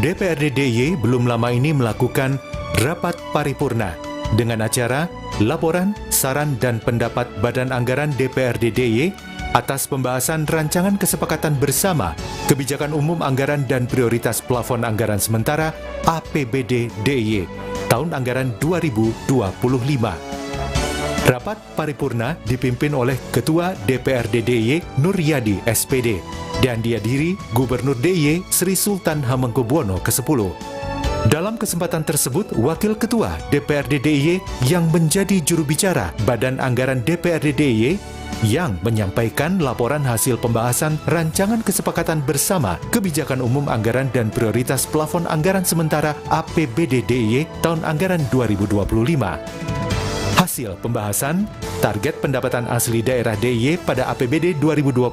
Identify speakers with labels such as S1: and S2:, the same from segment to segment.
S1: DPRD DIY belum lama ini melakukan rapat paripurna dengan acara laporan, saran, dan pendapat Badan Anggaran DPRD DIY atas pembahasan rancangan kesepakatan bersama Kebijakan Umum Anggaran dan Prioritas Plafon Anggaran Sementara APBD DIY tahun anggaran 2025. Rapat paripurna dipimpin oleh Ketua DPRD DIY Nuryadi SPD dan dihadiri Gubernur DIY Sri Sultan Hamengkubuwono ke-10. Dalam kesempatan tersebut, Wakil Ketua DPRD DIY yang menjadi juru bicara Badan Anggaran DPRD DIY yang menyampaikan laporan hasil pembahasan rancangan kesepakatan bersama Kebijakan Umum Anggaran dan Prioritas Plafon Anggaran Sementara APBD DIY tahun anggaran 2025. Hasil pembahasan, target pendapatan asli daerah DIY pada APBD 2025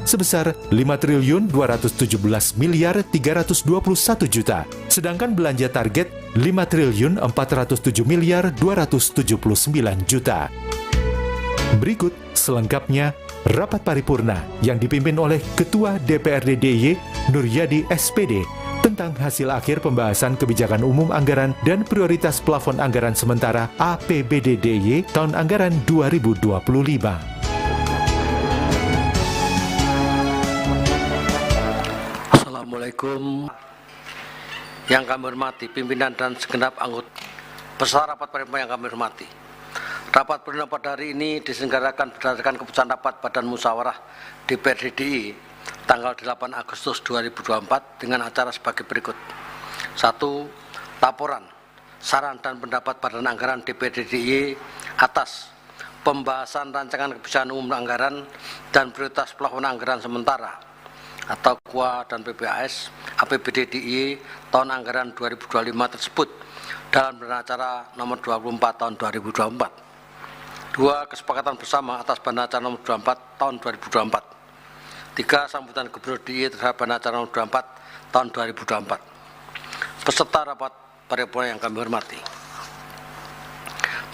S1: sebesar Rp5.217.321 juta, sedangkan belanja target Rp5.407.279 juta. Berikut selengkapnya rapat paripurna yang dipimpin oleh Ketua DPRD DIY Nuryadi SPD tentang hasil akhir pembahasan Kebijakan Umum Anggaran dan Prioritas Plafon Anggaran Sementara APBD DIY tahun anggaran 2025.
S2: Assalamualaikum. Yang kami hormati pimpinan dan segenap anggota peserta rapat paripurna yang kami hormati. Rapat paripurna pada hari ini diselenggarakan berdasarkan keputusan rapat Badan Musyawarah DPRD DIY tanggal 8 Agustus 2024 dengan acara sebagai berikut. 1. Laporan, saran dan pendapat Badan Anggaran DPRD DIY atas pembahasan rancangan kebijakan umum anggaran dan prioritas plafon anggaran sementara atau KUA dan PPAS APBD DIY tahun anggaran 2025 tersebut dalam acara nomor 24 tahun 2024. 2. Kesepakatan bersama atas Badan Acara nomor 24 tahun 2024. 3. Sambutan Gubernur DIY terhadap Badan Acara nomor 24 tahun 2024. Peserta rapat paripurna yang kami hormati.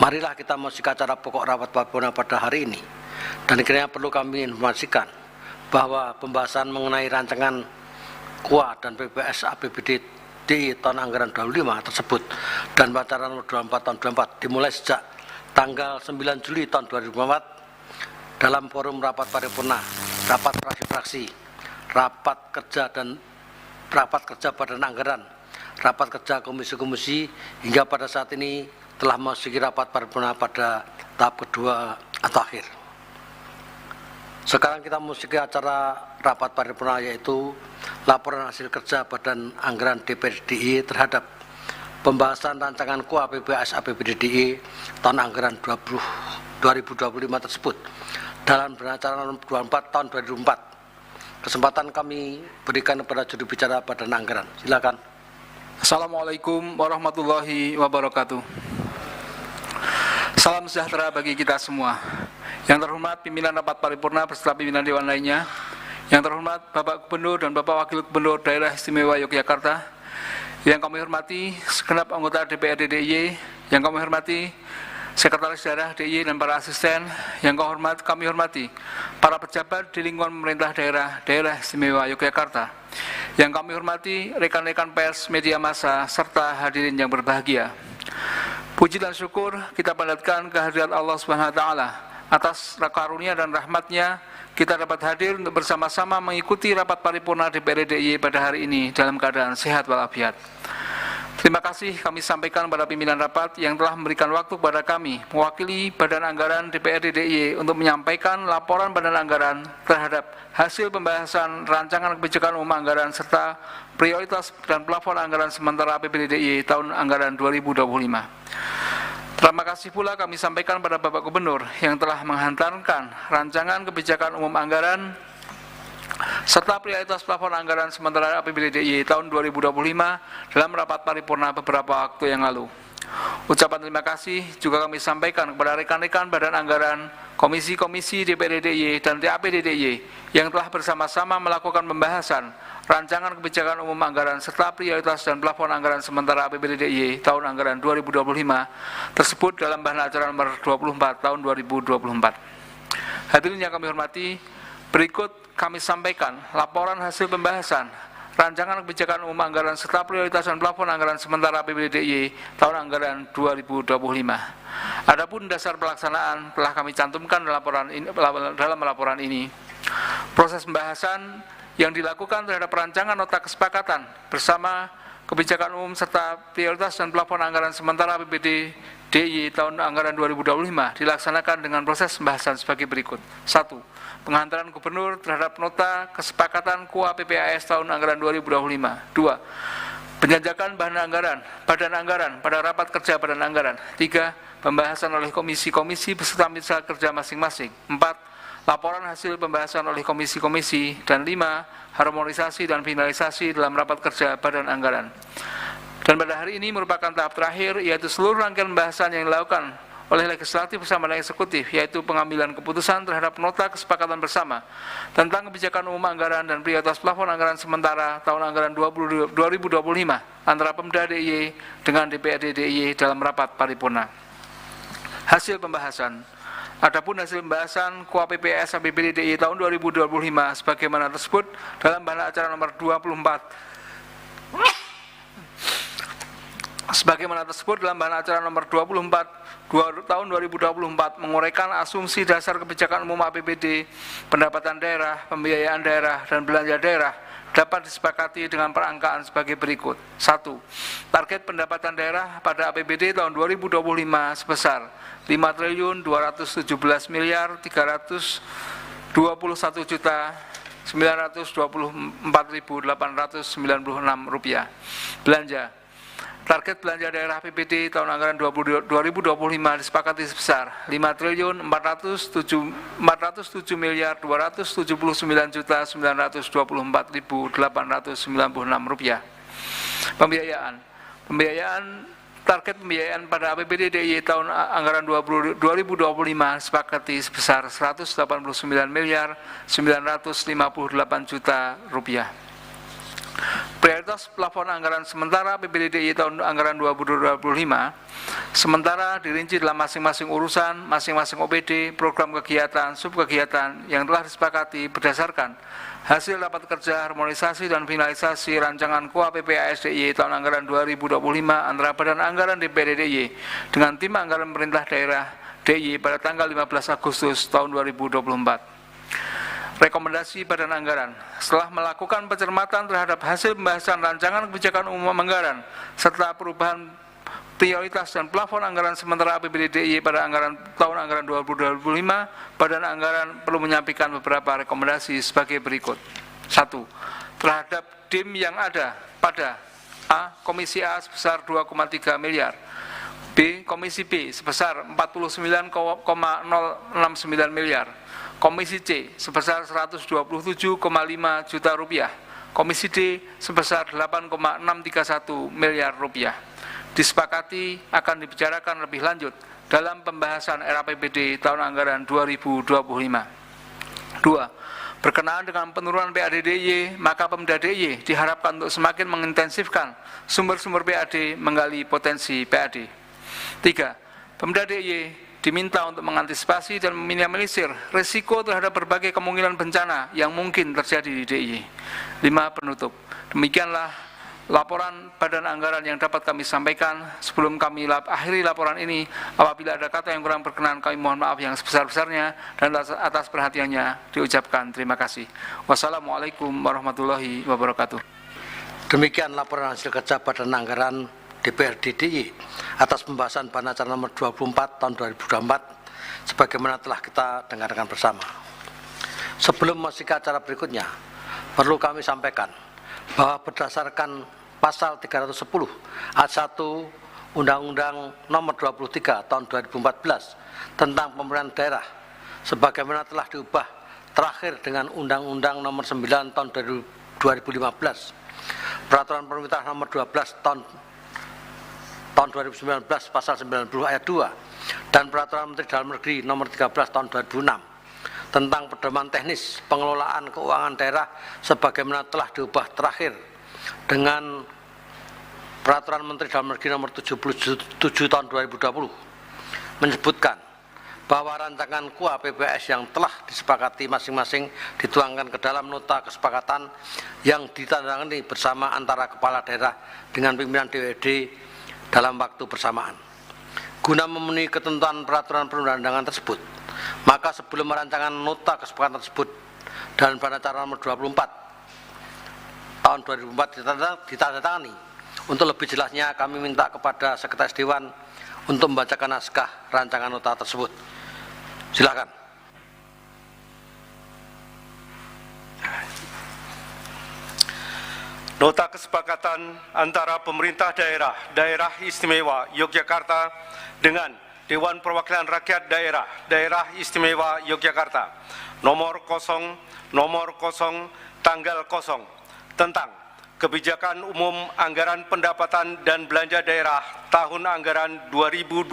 S2: Marilah kita memasuki acara pokok rapat paripurna pada hari ini. Dan kiranya perlu kami informasikan bahwa pembahasan mengenai rancangan KUA dan PPS APBD DIY tahun anggaran 2025 tersebut dan acara nomor 24 tahun 2024 dimulai sejak tanggal 9 Juli tahun 2024 dalam forum rapat paripurna, rapat fraksi-fraksi, rapat kerja Badan Anggaran, rapat kerja komisi-komisi hingga pada saat ini telah memasuki rapat paripurna pada tahap kedua atau akhir. Sekarang kita memasuki acara rapat paripurna yaitu laporan hasil kerja Badan Anggaran DPRD DIY terhadap pembahasan rancangan KUA PPAS APBD DIY tahun anggaran 2025 tersebut dalam acara nomor 24 tahun 2024. Kesempatan kami berikan kepada juru bicara Badan Anggaran. Silakan.
S3: Assalamualaikum warahmatullahi wabarakatuh. Salam sejahtera bagi kita semua. Yang terhormat pimpinan rapat paripurna beserta pimpinan dewan lainnya. Yang terhormat Bapak Gubernur dan Bapak Wakil Gubernur Daerah Istimewa Yogyakarta. Yang kami hormati segenap anggota DPRD DIY, yang kami hormati Sekretaris Daerah DIY dan para asisten, yang kami hormati para pejabat di lingkungan pemerintah Daerah Istimewa Yogyakarta, yang kami hormati rekan-rekan pers, media massa, serta hadirin yang berbahagia. Puji dan syukur kita panjatkan kehadirat Allah SWT atas karunia dan rahmatnya kita dapat hadir untuk bersama-sama mengikuti rapat paripurna DPRD DIY pada hari ini dalam keadaan sehat walafiat. Terima kasih kami sampaikan kepada pimpinan rapat yang telah memberikan waktu kepada kami mewakili Badan Anggaran DPRD DIY untuk menyampaikan laporan Badan Anggaran terhadap hasil pembahasan rancangan kebijakan umum anggaran serta prioritas dan plafon anggaran sementara APBD DIY tahun anggaran 2025. Terima kasih pula kami sampaikan pada Bapak Gubernur yang telah menghantarkan rancangan kebijakan umum anggaran serta prioritas plafon anggaran sementara APBD DIY tahun 2025 dalam rapat paripurna beberapa waktu yang lalu. Ucapan terima kasih juga kami sampaikan kepada rekan-rekan Badan Anggaran, komisi-komisi DPRD DIY dan TAPD DIY yang telah bersama-sama melakukan pembahasan rancangan kebijakan umum anggaran serta prioritas dan plafon anggaran sementara APBD DIY tahun anggaran 2025 tersebut dalam bahan acara nomor 24 tahun 2024. Hadirin yang kami hormati, berikut kami sampaikan laporan hasil pembahasan Rancangan Kebijakan Umum Anggaran serta prioritas dan plafon anggaran sementara APBD DIY tahun anggaran 2025. Adapun dasar pelaksanaan telah kami cantumkan dalam laporan ini. Proses pembahasan yang dilakukan terhadap rancangan nota kesepakatan bersama kebijakan umum serta prioritas dan plafon anggaran sementara APBD DIY tahun anggaran 2025 dilaksanakan dengan proses pembahasan sebagai berikut. 1. Penghantaran gubernur terhadap nota kesepakatan KUA PPAS tahun anggaran 2025. 2. Penjajakan badan anggaran pada rapat kerja badan anggaran. 3. Pembahasan oleh komisi-komisi beserta mitra kerja masing-masing. 4. Laporan hasil pembahasan oleh komisi-komisi. Dan 5. Harmonisasi dan finalisasi dalam rapat kerja badan anggaran. Dan pada hari ini merupakan tahap terakhir, yaitu seluruh rangkaian pembahasan yang dilakukan oleh legislatif bersama dengan eksekutif, yaitu pengambilan keputusan terhadap nota kesepakatan bersama tentang kebijakan umum anggaran dan prioritas plafon anggaran sementara tahun anggaran 2025 antara Pemda DIY dengan DPRD DIY dalam rapat paripurna. Hasil pembahasan. Adapun hasil pembahasan KUA PPAS APBD DIY tahun 2025 sebagaimana tersebut dalam bahan acara nomor 24 tahun 2024 menguraikan asumsi dasar kebijakan umum APBD, pendapatan daerah, pembiayaan daerah, dan belanja daerah dapat disepakati dengan perangkaan sebagai berikut. 1. Target pendapatan daerah pada APBD tahun 2025 sebesar 5.321.924.896 rupiah. Belanja. Target belanja daerah APBD tahun anggaran 2025 disepakati sebesar 5.479.279.924.896 rupiah. Pembiayaan. Target pembiayaan pada APBD DIY tahun anggaran 2025 disepakati sebesar 189.958 juta rupiah. Prioritas plafon anggaran sementara APBD DIY tahun anggaran 2025 sementara dirinci dalam masing-masing urusan, masing-masing OPD, program kegiatan, subkegiatan yang telah disepakati berdasarkan hasil rapat kerja harmonisasi dan finalisasi rancangan KUA PPAS DIY tahun anggaran 2025 antara Badan Anggaran DPRD DIY dengan tim anggaran pemerintah daerah DIY pada tanggal 15 Agustus tahun 2024. Rekomendasi Badan Anggaran. Setelah melakukan pencermatan terhadap hasil pembahasan rancangan kebijakan umum anggaran serta perubahan prioritas dan plafon anggaran sementara APBD DIY pada tahun anggaran 2025, Badan Anggaran perlu menyampaikan beberapa rekomendasi sebagai berikut. 1. Terhadap DIM yang ada pada A. Komisi A sebesar 2,3 miliar, B. Komisi B sebesar 49,069 miliar, Komisi C sebesar 127,5 juta rupiah, Komisi D sebesar 8,631 miliar rupiah. Disepakati akan dibicarakan lebih lanjut dalam pembahasan RAPBD tahun anggaran 2025. 2. Berkenaan dengan penurunan PAD DIY, maka Pemda DIY diharapkan untuk semakin mengintensifkan sumber-sumber PAD menggali potensi PAD. 3. Pemda DIY diminta untuk mengantisipasi dan meminimalisir risiko terhadap berbagai kemungkinan bencana yang mungkin terjadi di DIY. 5. Penutup. Demikianlah laporan Badan Anggaran yang dapat kami sampaikan. Sebelum kami akhiri laporan ini, apabila ada kata yang kurang berkenan, kami mohon maaf yang sebesar-besarnya dan atas perhatiannya diucapkan terima kasih. Wassalamualaikum warahmatullahi wabarakatuh.
S2: Demikian laporan hasil kerja Badan Anggaran DPRD DIY atas pembahasan bahan acara nomor 24 tahun 2024 sebagaimana telah kita dengarkan bersama. Sebelum masuk ke acara berikutnya, perlu kami sampaikan bahwa berdasarkan pasal 310 ayat 1 Undang-Undang nomor 23 tahun 2014 tentang pemerintahan daerah sebagaimana telah diubah terakhir dengan Undang-Undang nomor 9 tahun 2015, Peraturan Pemerintah nomor 12 tahun 2019 pasal 90 ayat 2 dan Peraturan Menteri Dalam Negeri nomor 13 tahun 2006 tentang pedoman teknis pengelolaan keuangan daerah sebagaimana telah diubah terakhir dengan Peraturan Menteri Dalam Negeri nomor 77 tahun 2020 menyebutkan bahwa rancangan KUA PPS yang telah disepakati masing-masing dituangkan ke dalam nota kesepakatan yang ditandatangani bersama antara kepala daerah dengan pimpinan DPRD dalam waktu bersamaan. Guna memenuhi ketentuan peraturan perundang-undangan tersebut, maka sebelum rancangan nota kesepakatan tersebut dan pada acara nomor 24 tahun 2004 ditandatangani, untuk lebih jelasnya kami minta kepada Sekretaris Dewan untuk membacakan naskah rancangan nota tersebut. Silakan.
S4: Nota kesepakatan antara pemerintah Daerah Istimewa Yogyakarta dengan Dewan Perwakilan Rakyat Daerah Istimewa Yogyakarta nomor 0 tanggal 0 tentang Kebijakan Umum Anggaran Pendapatan dan Belanja Daerah tahun anggaran 2025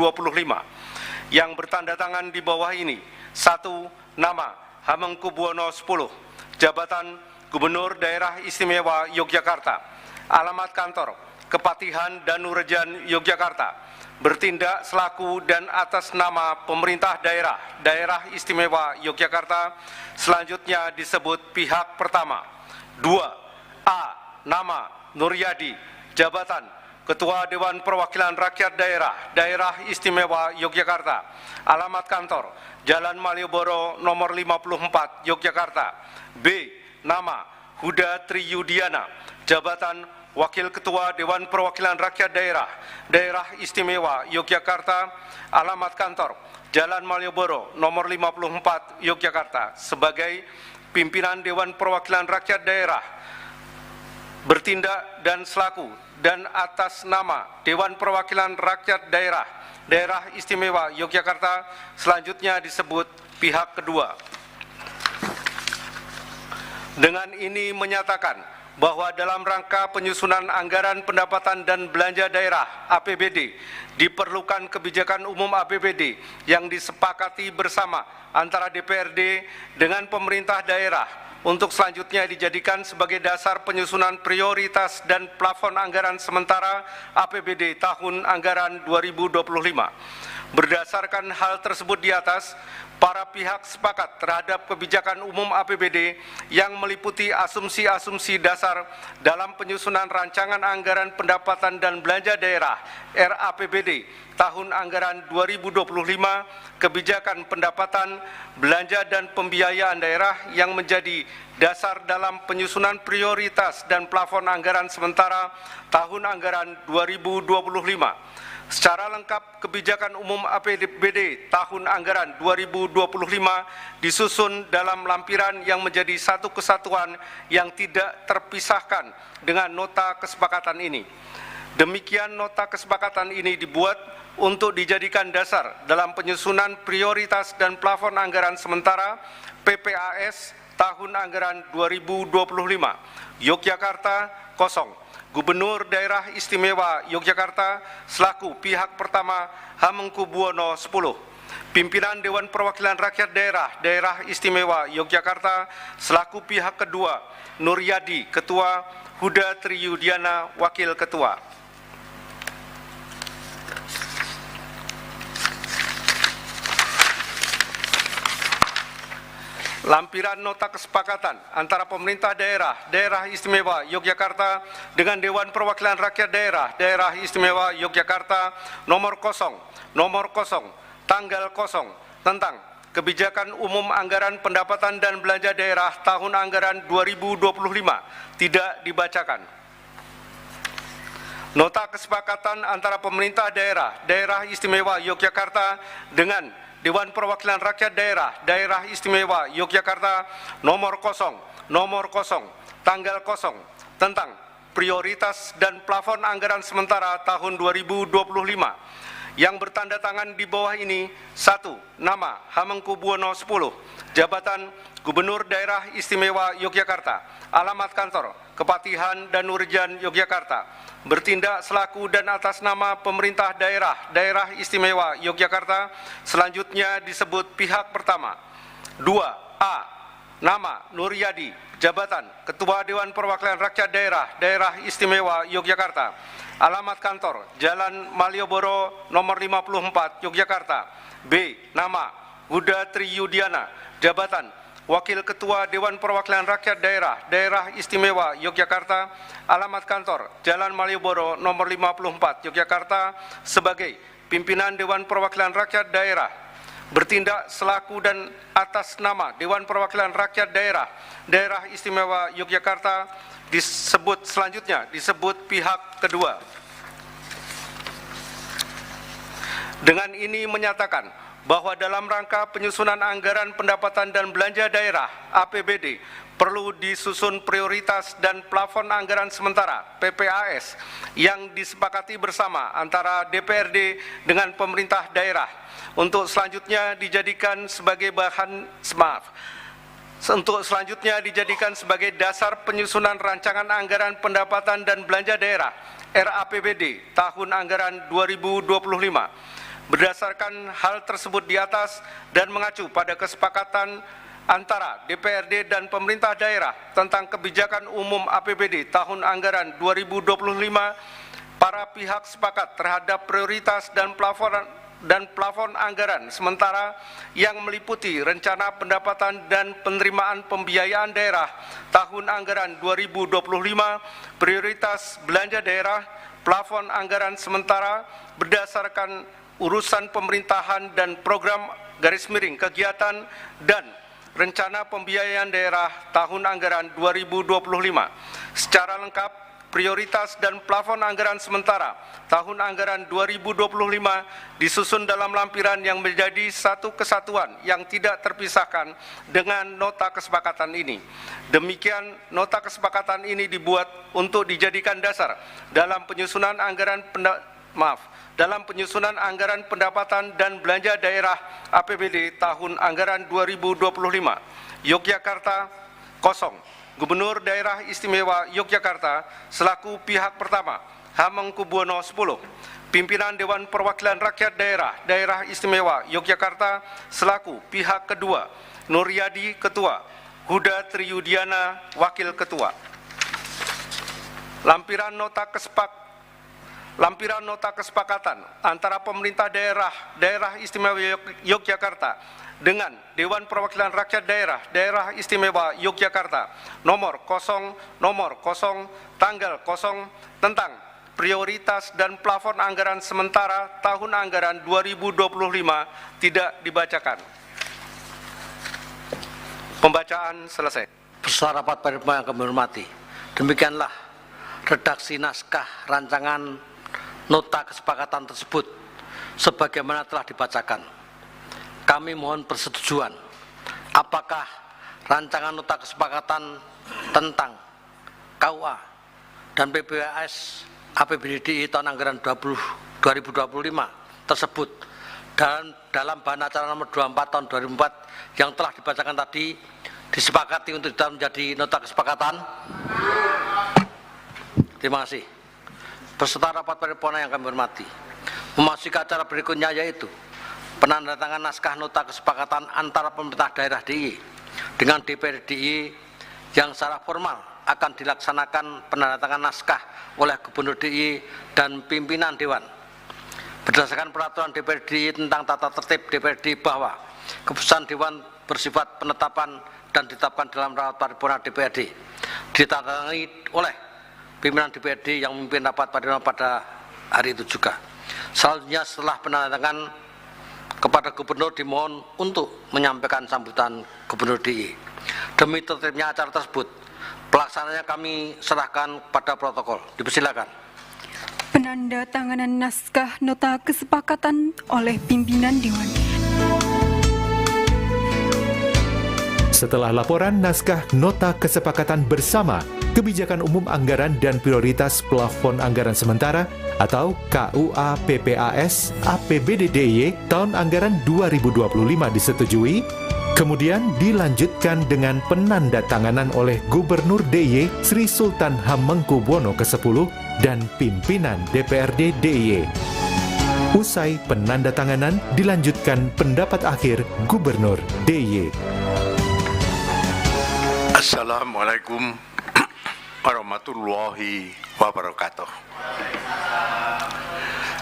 S4: yang bertanda tangan di bawah ini. 1. Nama Hamengkubuwono 10, Jabatan Gubernur Daerah Istimewa Yogyakarta. Alamat kantor Kepatihan Danurejan Yogyakarta. Bertindak selaku dan atas nama pemerintah Daerah Istimewa Yogyakarta. Selanjutnya disebut pihak pertama. 2. A. Nama Nuryadi, Jabatan Ketua Dewan Perwakilan Rakyat Daerah Istimewa Yogyakarta. Alamat kantor Jalan Malioboro nomor 54 Yogyakarta. B. Nama Huda Triyudiana, Jabatan Wakil Ketua Dewan Perwakilan Rakyat Daerah Istimewa Yogyakarta. Alamat kantor Jalan Malioboro nomor 54 Yogyakarta. Sebagai pimpinan Dewan Perwakilan Rakyat Daerah, bertindak dan selaku dan atas nama Dewan Perwakilan Rakyat Daerah Istimewa Yogyakarta. Selanjutnya disebut pihak kedua. Dengan ini menyatakan bahwa dalam rangka penyusunan anggaran pendapatan dan belanja daerah APBD diperlukan kebijakan umum APBD yang disepakati bersama antara DPRD dengan pemerintah daerah untuk selanjutnya dijadikan sebagai dasar penyusunan prioritas dan plafon anggaran sementara APBD tahun anggaran 2025. Berdasarkan hal tersebut di atas, para pihak sepakat terhadap kebijakan umum APBD yang meliputi asumsi-asumsi dasar dalam penyusunan rancangan anggaran pendapatan dan belanja daerah RAPBD tahun anggaran 2025, kebijakan pendapatan, belanja dan pembiayaan daerah yang menjadi dasar dalam penyusunan prioritas dan plafon anggaran sementara tahun anggaran 2025. Secara lengkap, kebijakan umum APBD tahun anggaran 2025 disusun dalam lampiran yang menjadi satu kesatuan yang tidak terpisahkan dengan nota kesepakatan ini. Demikian nota kesepakatan ini dibuat untuk dijadikan dasar dalam penyusunan prioritas dan plafon anggaran sementara PPAS tahun anggaran 2025. Yogyakarta 0. Gubernur Daerah Istimewa Yogyakarta selaku pihak pertama Hamengkubuwono 10. Pimpinan Dewan Perwakilan Rakyat Daerah Istimewa Yogyakarta selaku pihak kedua Nuryadi Ketua, Huda Triyudiana Wakil Ketua. Lampiran nota kesepakatan antara pemerintah Daerah Istimewa Yogyakarta dengan Dewan Perwakilan Rakyat Daerah Istimewa Yogyakarta nomor 0 tanggal 0 tentang Kebijakan Umum Anggaran Pendapatan dan Belanja Daerah tahun anggaran 2025 tidak dibacakan. Nota kesepakatan antara pemerintah Daerah Istimewa Yogyakarta dengan Dewan Perwakilan Rakyat Daerah Istimewa Yogyakarta nomor 0 tanggal 0 tentang prioritas dan plafon anggaran sementara tahun 2025 yang bertanda tangan di bawah ini. 1. Nama Hamengkubuwono 10, Jabatan Gubernur Daerah Istimewa Yogyakarta. Alamat kantor Kepatihan Danurejan Yogyakarta. Bertindak selaku dan atas nama pemerintah Daerah Istimewa Yogyakarta. Selanjutnya disebut pihak pertama. 2. A. Nama Nuryadi, Jabatan Ketua Dewan Perwakilan Rakyat Daerah Istimewa Yogyakarta. Alamat kantor Jalan Malioboro nomor 54 Yogyakarta. B. Nama Huda Triyudiana, jabatan Wakil Ketua Dewan Perwakilan Rakyat Daerah Istimewa Yogyakarta, alamat kantor Jalan Malioboro nomor 54 Yogyakarta, sebagai pimpinan Dewan Perwakilan Rakyat Daerah, bertindak selaku dan atas nama Dewan Perwakilan Rakyat Daerah Istimewa Yogyakarta disebut pihak kedua. Dengan ini menyatakan bahwa dalam rangka penyusunan anggaran pendapatan dan belanja daerah APBD perlu disusun prioritas dan plafon anggaran sementara PPAS yang disepakati bersama antara DPRD dengan pemerintah daerah untuk selanjutnya dijadikan sebagai dasar penyusunan rancangan anggaran pendapatan dan belanja daerah RAPBD tahun anggaran 2025. Berdasarkan hal tersebut di atas dan mengacu pada kesepakatan antara DPRD dan pemerintah daerah tentang kebijakan umum APBD tahun anggaran 2025, para pihak sepakat terhadap prioritas dan plafon anggaran sementara yang meliputi rencana pendapatan dan penerimaan pembiayaan daerah tahun anggaran 2025, prioritas belanja daerah, plafon anggaran sementara berdasarkan urusan pemerintahan dan program _kegiatan dan rencana pembiayaan daerah tahun anggaran 2025. Secara lengkap, prioritas dan plafon anggaran sementara tahun anggaran 2025 disusun dalam lampiran yang menjadi satu kesatuan yang tidak terpisahkan dengan nota kesepakatan ini. Demikian, nota kesepakatan ini dibuat untuk dijadikan dasar dalam penyusunan anggaran pendapatan dan belanja daerah APBD tahun anggaran 2025. Yogyakarta, kosong. Gubernur Daerah Istimewa Yogyakarta selaku pihak pertama, Hamengkubuwono 10. Pimpinan Dewan Perwakilan Rakyat Daerah Istimewa Yogyakarta selaku pihak kedua, Nuryadi Ketua, Huda Triyudiana Wakil Ketua. Lampiran nota kesepakatan antara pemerintah daerah Istimewa Yogyakarta dengan Dewan Perwakilan Rakyat Daerah Istimewa Yogyakarta nomor 0 tanggal 0 tentang prioritas dan plafon anggaran sementara tahun anggaran 2025 tidak dibacakan. Pembacaan selesai.
S2: Peserta rapat paripurna yang kami hormati, demikianlah redaksi naskah rancangan nota kesepakatan tersebut sebagaimana telah dibacakan. Kami mohon persetujuan. Apakah rancangan nota kesepakatan tentang KUA dan PPAS APBD tahun anggaran 2025 tersebut dan dalam bahan acara nomor 24 tahun 2004 yang telah dibacakan tadi disepakati untuk menjadi nota kesepakatan? Terima kasih. Peserta rapat paripurna yang kami hormati, memasuki acara berikutnya yaitu penandatangan naskah nota kesepakatan antara pemerintah daerah DIY dengan DPRD DIY yang secara formal akan dilaksanakan penandatangan naskah oleh Gubernur DIY dan pimpinan Dewan. Berdasarkan peraturan DPRD DIY tentang tata tertib DPRD bahwa keputusan Dewan bersifat penetapan dan ditetapkan dalam rapat paripurna DPRD, ditandatangani oleh pimpinan DPRD yang memimpin rapat paripurna pada hari itu juga. Selanjutnya setelah penandatangan kepada Gubernur dimohon untuk menyampaikan sambutan Gubernur DIY. Demi tertibnya acara tersebut, pelaksananya kami serahkan pada protokol. Dipersilakan.
S5: Penandatanganan naskah nota kesepakatan oleh pimpinan Dewan.
S1: Setelah laporan naskah nota kesepakatan bersama Kebijakan Umum Anggaran dan Prioritas Plafon Anggaran Sementara atau KUA PPAS APBD DIY tahun anggaran 2025 disetujui, kemudian dilanjutkan dengan penandatanganan oleh Gubernur DIY Sri Sultan Hamengkubuwono ke-10 dan pimpinan DPRD DIY. Usai penandatanganan dilanjutkan pendapat akhir Gubernur DIY.
S6: Assalamualaikum warahmatullahi wabarakatuh.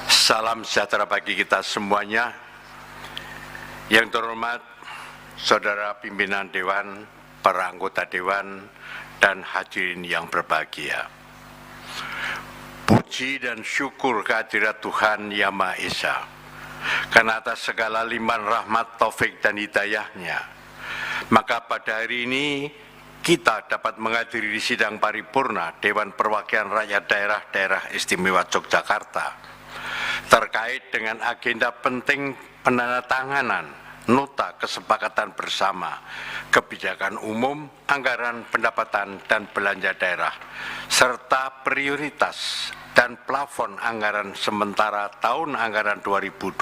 S6: Salam sejahtera bagi kita semuanya. Yang terhormat Saudara Pimpinan Dewan, para anggota Dewan, dan hadirin yang berbahagia. Puji dan syukur kehadirat Tuhan Yang Maha Esa, karena atas segala limpahan rahmat, taufik, dan hidayah-Nya, maka pada hari ini kita dapat menghadiri di sidang paripurna Dewan Perwakilan Rakyat Daerah Istimewa Yogyakarta terkait dengan agenda penting penandatanganan Nota Kesepakatan Bersama Kebijakan Umum, Anggaran Pendapatan dan Belanja Daerah, serta prioritas dan plafon anggaran sementara tahun anggaran 2025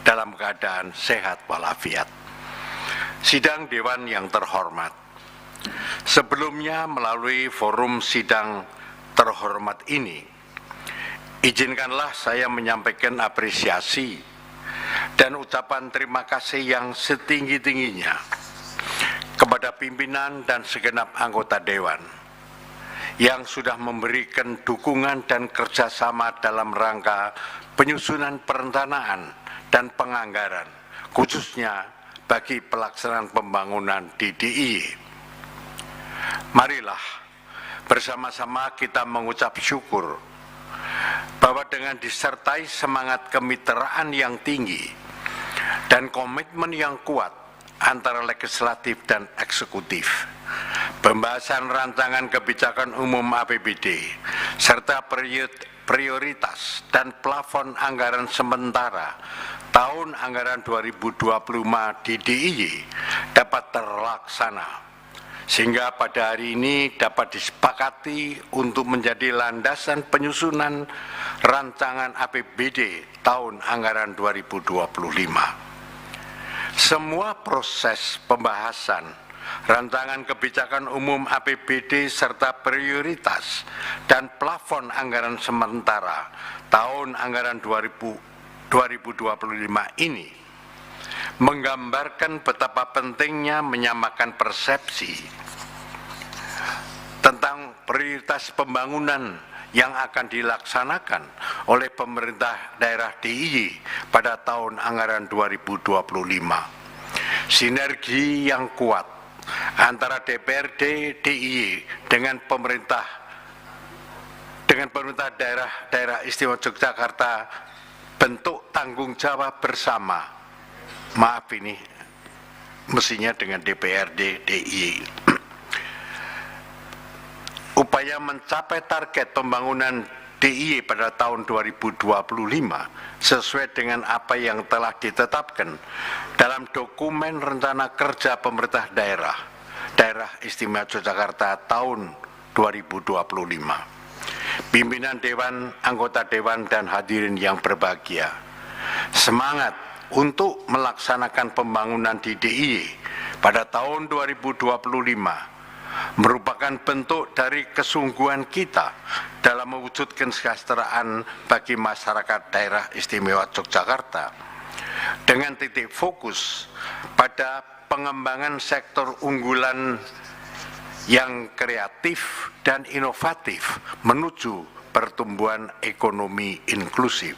S6: dalam keadaan sehat walafiat. Sidang Dewan yang terhormat, sebelumnya melalui forum sidang terhormat ini, izinkanlah saya menyampaikan apresiasi dan ucapan terima kasih yang setinggi-tingginya kepada pimpinan dan segenap anggota Dewan yang sudah memberikan dukungan dan kerjasama dalam rangka penyusunan perencanaan dan penganggaran, khususnya bagi pelaksanaan pembangunan di DIY. Marilah bersama-sama kita mengucap syukur bahwa dengan disertai semangat kemitraan yang tinggi dan komitmen yang kuat antara legislatif dan eksekutif, pembahasan rancangan kebijakan umum APBD serta prioritas dan plafon anggaran sementara tahun anggaran 2025 di DIY dapat terlaksana, sehingga pada hari ini dapat disepakati untuk menjadi landasan penyusunan rancangan APBD tahun anggaran 2025. Semua proses pembahasan rancangan kebijakan umum APBD serta prioritas dan plafon anggaran sementara tahun anggaran 2025 ini menggambarkan betapa pentingnya menyamakan persepsi tentang prioritas pembangunan yang akan dilaksanakan oleh pemerintah daerah DIY pada tahun anggaran 2025. Sinergi yang kuat antara DPRD DIY dengan pemerintah daerah Istimewa Yogyakarta bentuk tanggung jawab bersama. Maaf, ini mestinya dengan DPRD DIY. Upaya mencapai target pembangunan DIY pada tahun 2025 sesuai dengan apa yang telah ditetapkan dalam dokumen rencana kerja pemerintah daerah Istimewa Yogyakarta tahun 2025. Pimpinan Dewan, anggota Dewan, dan hadirin yang berbahagia, semangat untuk melaksanakan pembangunan di DIY pada tahun 2025 merupakan bentuk dari kesungguhan kita dalam mewujudkan kesejahteraan bagi masyarakat daerah Istimewa Yogyakarta dengan titik fokus pada pengembangan sektor unggulan yang kreatif dan inovatif menuju pertumbuhan ekonomi inklusif.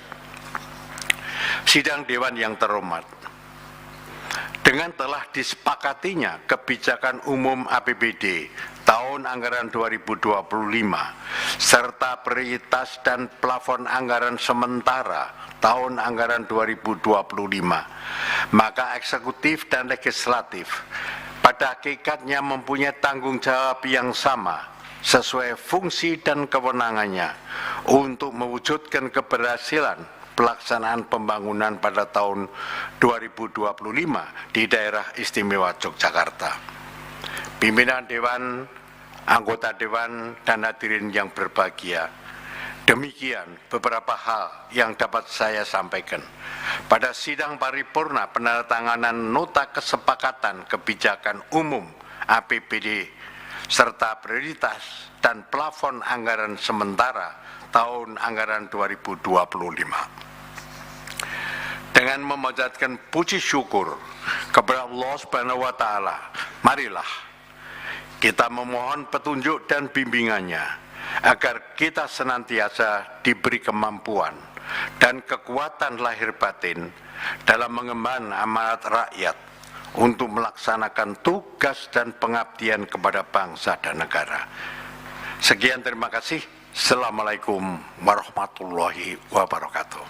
S6: Sidang Dewan yang terhormat, dengan telah disepakatinya kebijakan umum APBD tahun anggaran 2025 serta prioritas dan plafon anggaran sementara tahun anggaran 2025, maka eksekutif dan legislatif pada hakikatnya mempunyai tanggung jawab yang sama sesuai fungsi dan kewenangannya untuk mewujudkan keberhasilan pelaksanaan pembangunan pada tahun 2025 di daerah Istimewa Yogyakarta. Pimpinan Dewan, anggota Dewan, dan hadirin yang berbahagia, demikian beberapa hal yang dapat saya sampaikan pada sidang paripurna penandatanganan Nota Kesepakatan Kebijakan Umum APBD serta prioritas dan plafon anggaran sementara tahun anggaran 2025. Dengan memanjatkan puji syukur kepada Allah Subhanahu wa Ta'ala, marilah kita memohon petunjuk dan bimbingannya agar kita senantiasa diberi kemampuan dan kekuatan lahir batin dalam mengemban amanat rakyat untuk melaksanakan tugas dan pengabdian kepada bangsa dan negara. Sekian, terima kasih. Assalamualaikum warahmatullahi wabarakatuh.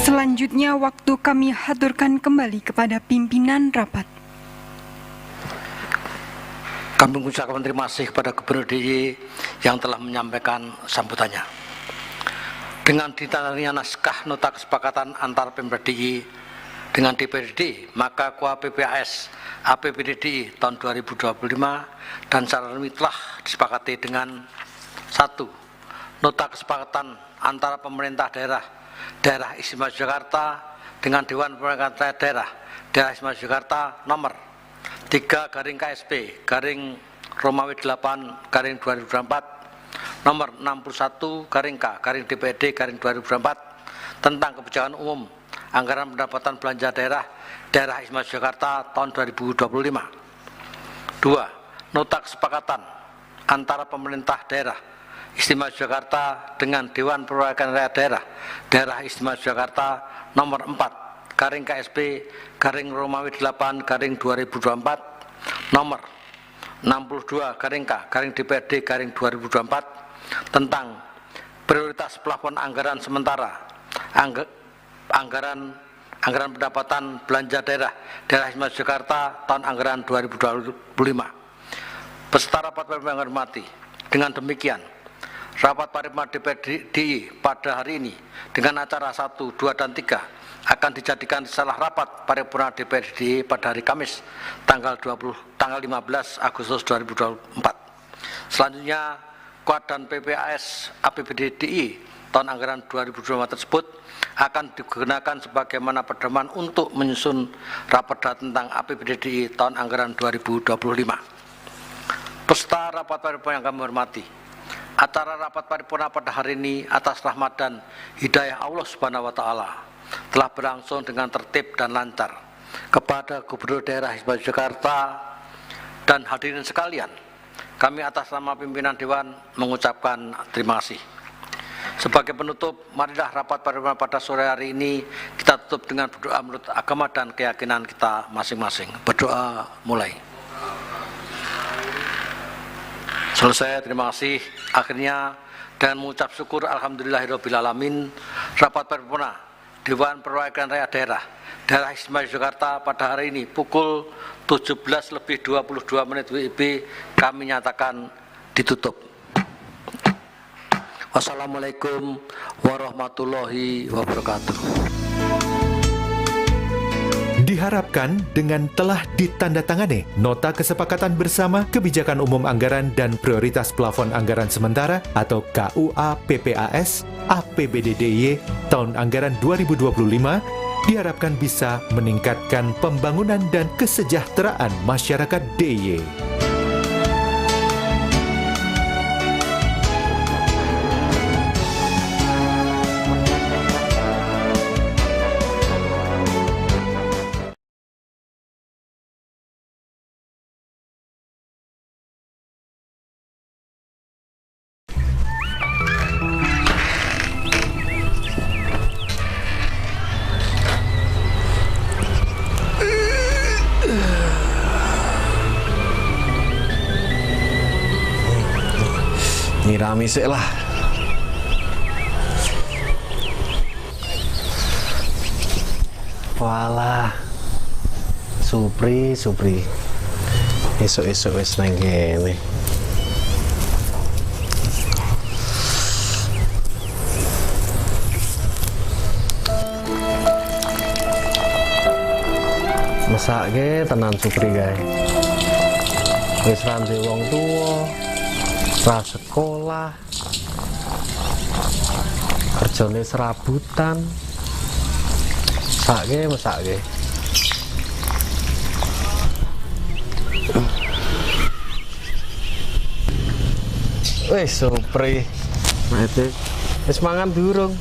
S5: Selanjutnya, waktu kami haturkan kembali kepada pimpinan rapat.
S2: Kami mengucapkan terima kasih kepada Gubernur DIY yang telah menyampaikan sambutannya. Dengan ditandainya naskah nota kesepakatan antara Pemprov DIY dengan DPRD, maka KUA PPAS APBD DIY tahun 2025 dan secara resmi telah disepakati dengan 1. Nota kesepakatan antara pemerintah Daerah Istimewa Yogyakarta dengan Dewan Perwakilan Rakyat Daerah Istimewa Yogyakarta nomor 3/KSP/Romawi 8/2024 nomor 61/K/DPRD/2024 tentang kebijakan umum anggaran pendapatan belanja daerah Istimewa Yogyakarta tahun 2025. 2. Nota kesepakatan antara pemerintah Daerah Istimewa Yogyakarta dengan Dewan Perwakilan Rakyat Daerah Istimewa Yogyakarta nomor 4/KSP/Romawi 8/2024 nomor 62/K/DPRD/2024 tentang prioritas plafon anggaran sementara anggaran pendapatan belanja daerah Istimewa Yogyakarta tahun anggaran 2025. Peserta rapat paripurna yang hormati, dengan demikian rapat paripurna DPRD DIY pada hari ini dengan acara 1, 2, dan 3 akan dijadikan salah rapat paripurna DPRD DIY pada hari Kamis tanggal 15 Agustus 2024. Selanjutnya, KUA dan PPAS APBD DIY tahun anggaran 2025 tersebut akan digunakan sebagaimana pedoman untuk menyusun raperda tentang APBD DIY tahun anggaran 2025. Peserta rapat paripurna yang kami hormati, acara rapat paripurna pada hari ini atas rahmat dan hidayah Allah Subhanahu wa Ta'ala telah berlangsung dengan tertib dan lancar. Kepada Gubernur Daerah Istimewa Yogyakarta dan hadirin sekalian, kami atas nama pimpinan Dewan mengucapkan terima kasih. Sebagai penutup, marilah rapat paripurna pada sore hari ini kita tutup dengan berdoa menurut agama dan keyakinan kita masing-masing. Berdoa mulai. Selesai, terima kasih. Akhirnya dengan mengucap syukur alhamdulillahirrabbilalamin, rapat paripurna Dewan Perwakilan Rakyat Daerah Istimewa Yogyakarta pada hari ini pukul 17:22 WIB kami nyatakan ditutup. Wassalamualaikum warahmatullahi wabarakatuh.
S1: Diharapkan dengan telah ditandatangani Nota Kesepakatan Bersama Kebijakan Umum Anggaran dan Prioritas Plafon Anggaran Sementara atau KUA PPAS APBD DIY tahun anggaran 2025 diharapkan bisa meningkatkan pembangunan dan kesejahteraan masyarakat DIY.
S7: Nyirami sih lah. Walah, Supri. Esok wis nang kene. Mesake tenan Supri kae. Wis ra ndek wong tuwa, ra sekolah. Kerjane serabutan. Mesake. Wis Supri.
S8: Mate,
S7: Wis mangan durung?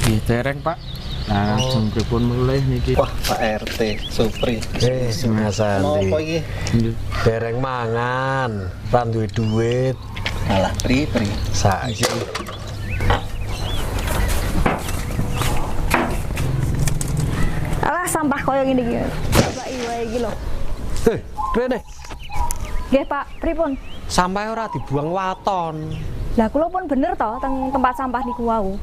S8: nggih dereng, Pak. Nah, jam pripun mulai niki?
S9: Wah, Pak RT, Supri.
S7: Mas Andi.
S9: Apa iki?
S7: Dereng mangan, ra duwe duit.
S9: Alah, pri.
S7: Saiki.
S10: Alah sampah koyo ngene iki. Coba wae iki lho.
S7: Rene,
S10: Nggih, Pak, pripun?
S7: sampah ora dibuang waton.
S10: Lah kula pun bener to teng tempat sampah niku wau.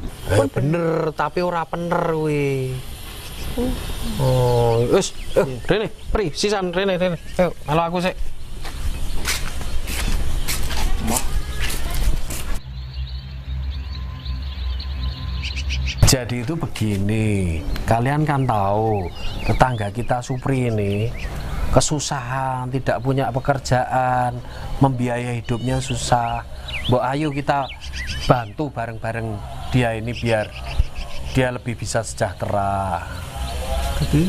S7: Bener, tapi ora bener kuwi. Oh, wis, Rene, Pri, sisan Rene. Ayo, halo aku sik. Jadi itu begini, kalian kan tahu tetangga kita Supri ini kesusahan, tidak punya pekerjaan, membiayai hidupnya susah. Mbok ayo kita bantu bareng-bareng dia ini biar dia lebih bisa sejahtera.
S8: Jadi,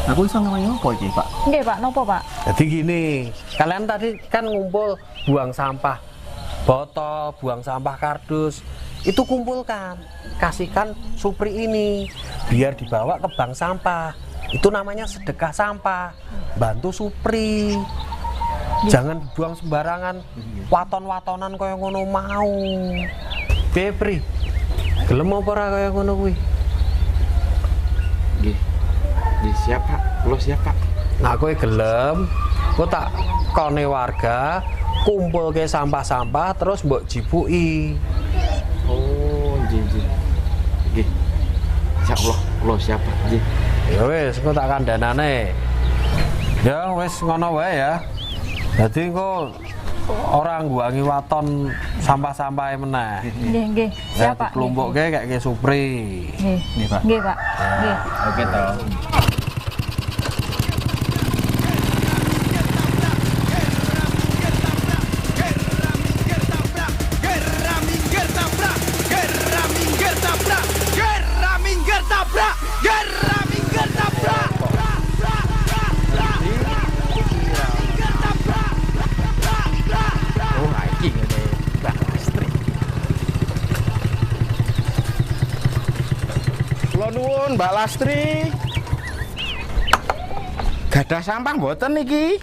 S8: aku iso ngomongin apa iki, Pak?
S10: Nggih, Pak, nopo, Pak?
S7: Jadi gini, kalian tadi kan ngumpul buang sampah botol, buang sampah kardus, itu kumpulkan, kasihkan Supri ini biar dibawa ke bank sampah. Itu namanya sedekah sampah, bantu Supri. Jangan dibuang sembarangan, waton-watonan kaya ngono mau. Piye, Pri? Gelem apa ora kaya ngono kuwi?
S8: Nggih. Nggih, siap, Pak. Kulo siap, Pak.
S7: Nah, kowe gelem, kowe tak kone warga kumpul ke sampah-sampah terus mbok jipuki.
S8: Oh, nggih. Nggih. Insyaallah, kulo siap, Pak. Nggih.
S7: Ya wis, engko tak kandhanane. Ya wis ngono wae ya. Dadi engko ora ngguangi waton sampah-sampahe meneh.
S10: Nggih. Siap, Pak.
S7: Kelumpukke kayak Supri.
S10: Nggih, Pak. Nggih, Pak. Nggih.
S8: Oke, toh.
S9: Kula nuwun, Mbak Lastri. Gadah sampah mboten niki?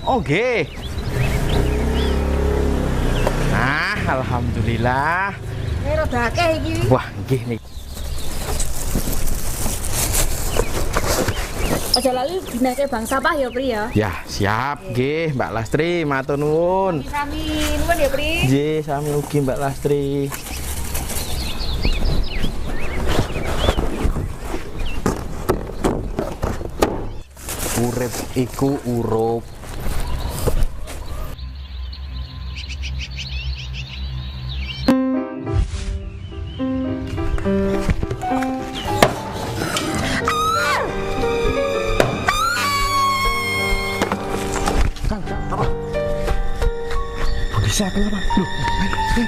S9: Oh, nggih. Nah, alhamdulillah.
S10: Ini rada akeh iki.
S9: Wah, nggih niki.
S10: Aja lali dinake bang sampah ya, Pri ya.
S9: Ya, siap nggih, Mbak Lastri, matur nuwun.
S10: Sami nuwun ya, Pri.
S9: Nggih, sami ugi Mbak Lastri.
S7: Urip iku urup.
S9: Bisa kenapa? Loh, ayo.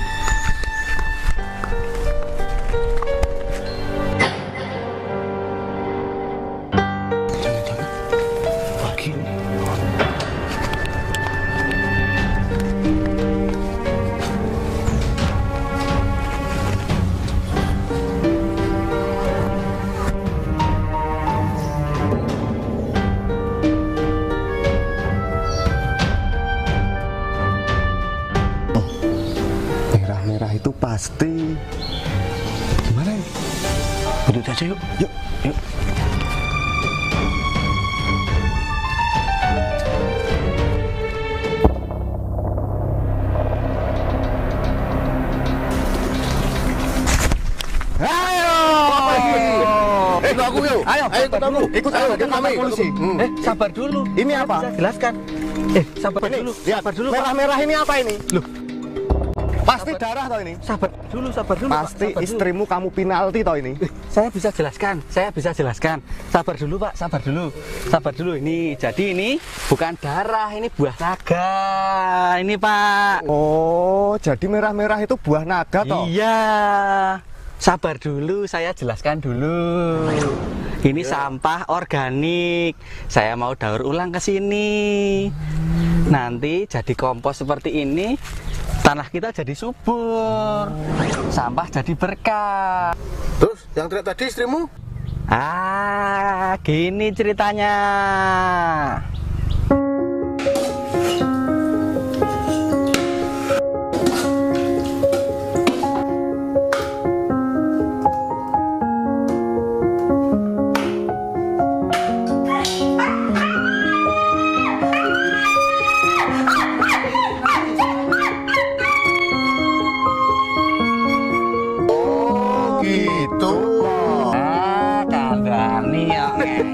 S9: Merah-merah itu pasti. Gimana ini? Duduk aja yuk. Yuk. Ikut aku yuk. Ayo ikut aku. Ikut aku ke kami polisi.
S7: Sabar dulu.
S9: Ini apa?
S7: Jelaskan. Sabar
S9: Ini,
S7: dulu.
S9: lihat.
S7: Sabar dulu.
S9: Merah-merah ini apa ini?
S7: Loh.
S9: Pasti darah toh ini?
S7: Sabar dulu, sabar dulu.
S9: Pasti
S7: Pak, sabar
S9: istrimu kamu penalti toh ini?
S7: Saya bisa jelaskan, saya bisa jelaskan. Sabar dulu Pak, sabar dulu. Sabar dulu, ini jadi ini bukan darah, ini buah naga. Ini Pak.
S9: Oh, jadi merah-merah itu buah naga toh?
S7: Iya. Sabar dulu, saya jelaskan dulu. Ini sampah organik. Saya mau daur ulang ke sini. Nanti jadi kompos seperti ini, tanah kita jadi subur. Sampah jadi berkah.
S9: Terus yang teriak tadi istrimu?
S7: Ah, gini ceritanya.
S9: Gitu.
S7: Ah, kandani ya ngeyel.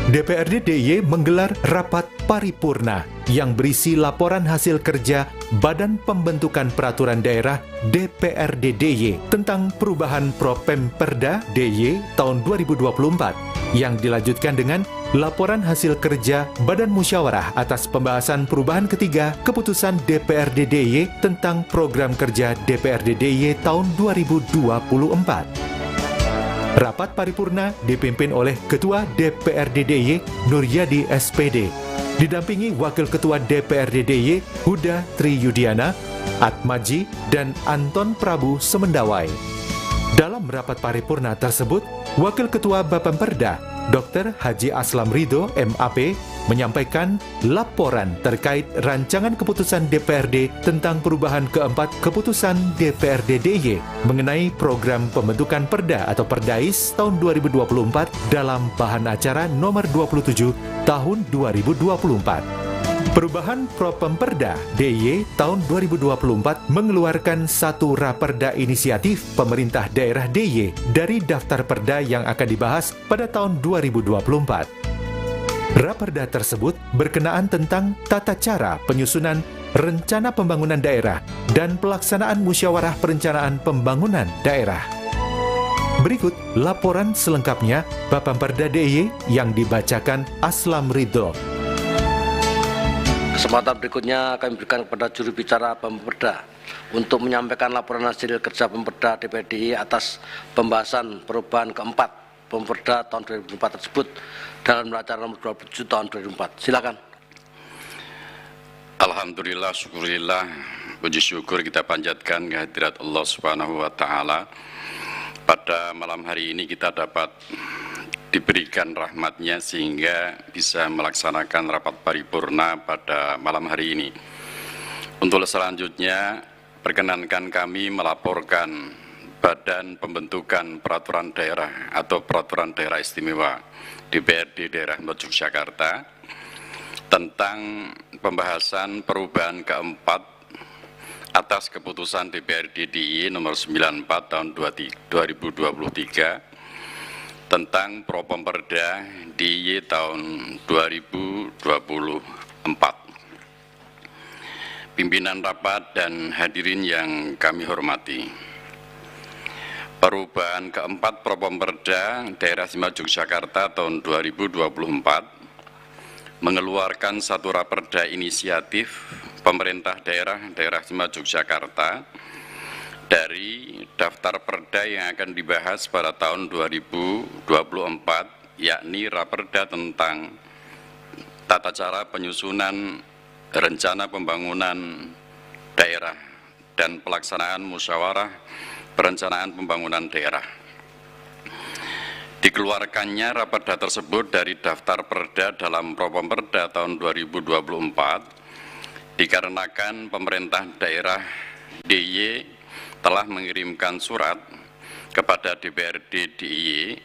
S1: DPRD DIY menggelar rapat paripurna yang berisi laporan hasil kerja Badan Pembentukan Peraturan Daerah DPRD DIY tentang perubahan Propemperda DIY tahun 2024 yang dilanjutkan dengan laporan hasil kerja Badan Musyawarah atas pembahasan perubahan ketiga keputusan DPRD DIY tentang program kerja DPRD DIY tahun 2024. Rapat paripurna dipimpin oleh Ketua DPRD DIY Nuryadi SPD, didampingi Wakil Ketua DPRD DIY Huda Triyudiana, Atmaji, dan Anton Prabu Semendawai. Dalam rapat paripurna tersebut, Wakil Ketua Bapemperda, Dr. Haji Aslam Ridho, MAP, menyampaikan laporan terkait rancangan keputusan DPRD tentang perubahan keempat keputusan DPRD DIY mengenai program pembentukan Perda atau Perdais tahun 2024 dalam bahan acara nomor 27 tahun 2024. Perubahan Propemperda DIY tahun 2024 mengeluarkan satu raperda inisiatif pemerintah daerah DIY dari daftar perda yang akan dibahas pada tahun 2024. Raperda tersebut berkenaan tentang tata cara penyusunan rencana pembangunan daerah dan pelaksanaan musyawarah perencanaan pembangunan daerah. Berikut laporan selengkapnya Bapemperda DIY yang dibacakan Aslam Ridho.
S2: Kesempatan berikutnya kami berikan kepada juru bicara Bapemperda untuk menyampaikan laporan hasil kerja Bapemperda DPRD atas pembahasan perubahan keempat Bapemperda tahun 2004 tersebut dalam acara nomor 27 tahun 2004. Silakan.
S11: Alhamdulillah, syukurillah, puji syukur kita panjatkan kehadirat Allah Subhanahu wa taala. Pada malam hari ini kita dapat diberikan rahmatnya sehingga bisa melaksanakan rapat paripurna pada malam hari ini. Untuk selanjutnya, perkenankan kami melaporkan Badan Pembentukan Peraturan Daerah atau Peraturan Daerah Istimewa DPRD Daerah Yogyakarta tentang pembahasan perubahan keempat atas keputusan DPRD DIY nomor 94 tahun 2023 tentang Propemperda DIY tahun 2024. Pimpinan rapat dan hadirin yang kami hormati. Perubahan keempat Propemperda Daerah Istimewa Yogyakarta tahun 2024 mengeluarkan satu raperda inisiatif pemerintah daerah Istimewa Yogyakarta dari daftar perda yang akan dibahas pada tahun 2024, yakni raperda tentang tata cara penyusunan rencana pembangunan daerah dan pelaksanaan musyawarah perencanaan pembangunan daerah. Dikeluarkannya raperda tersebut dari daftar perda dalam Propemperda tahun 2024 dikarenakan pemerintah daerah DIY telah mengirimkan surat kepada DPRD DIY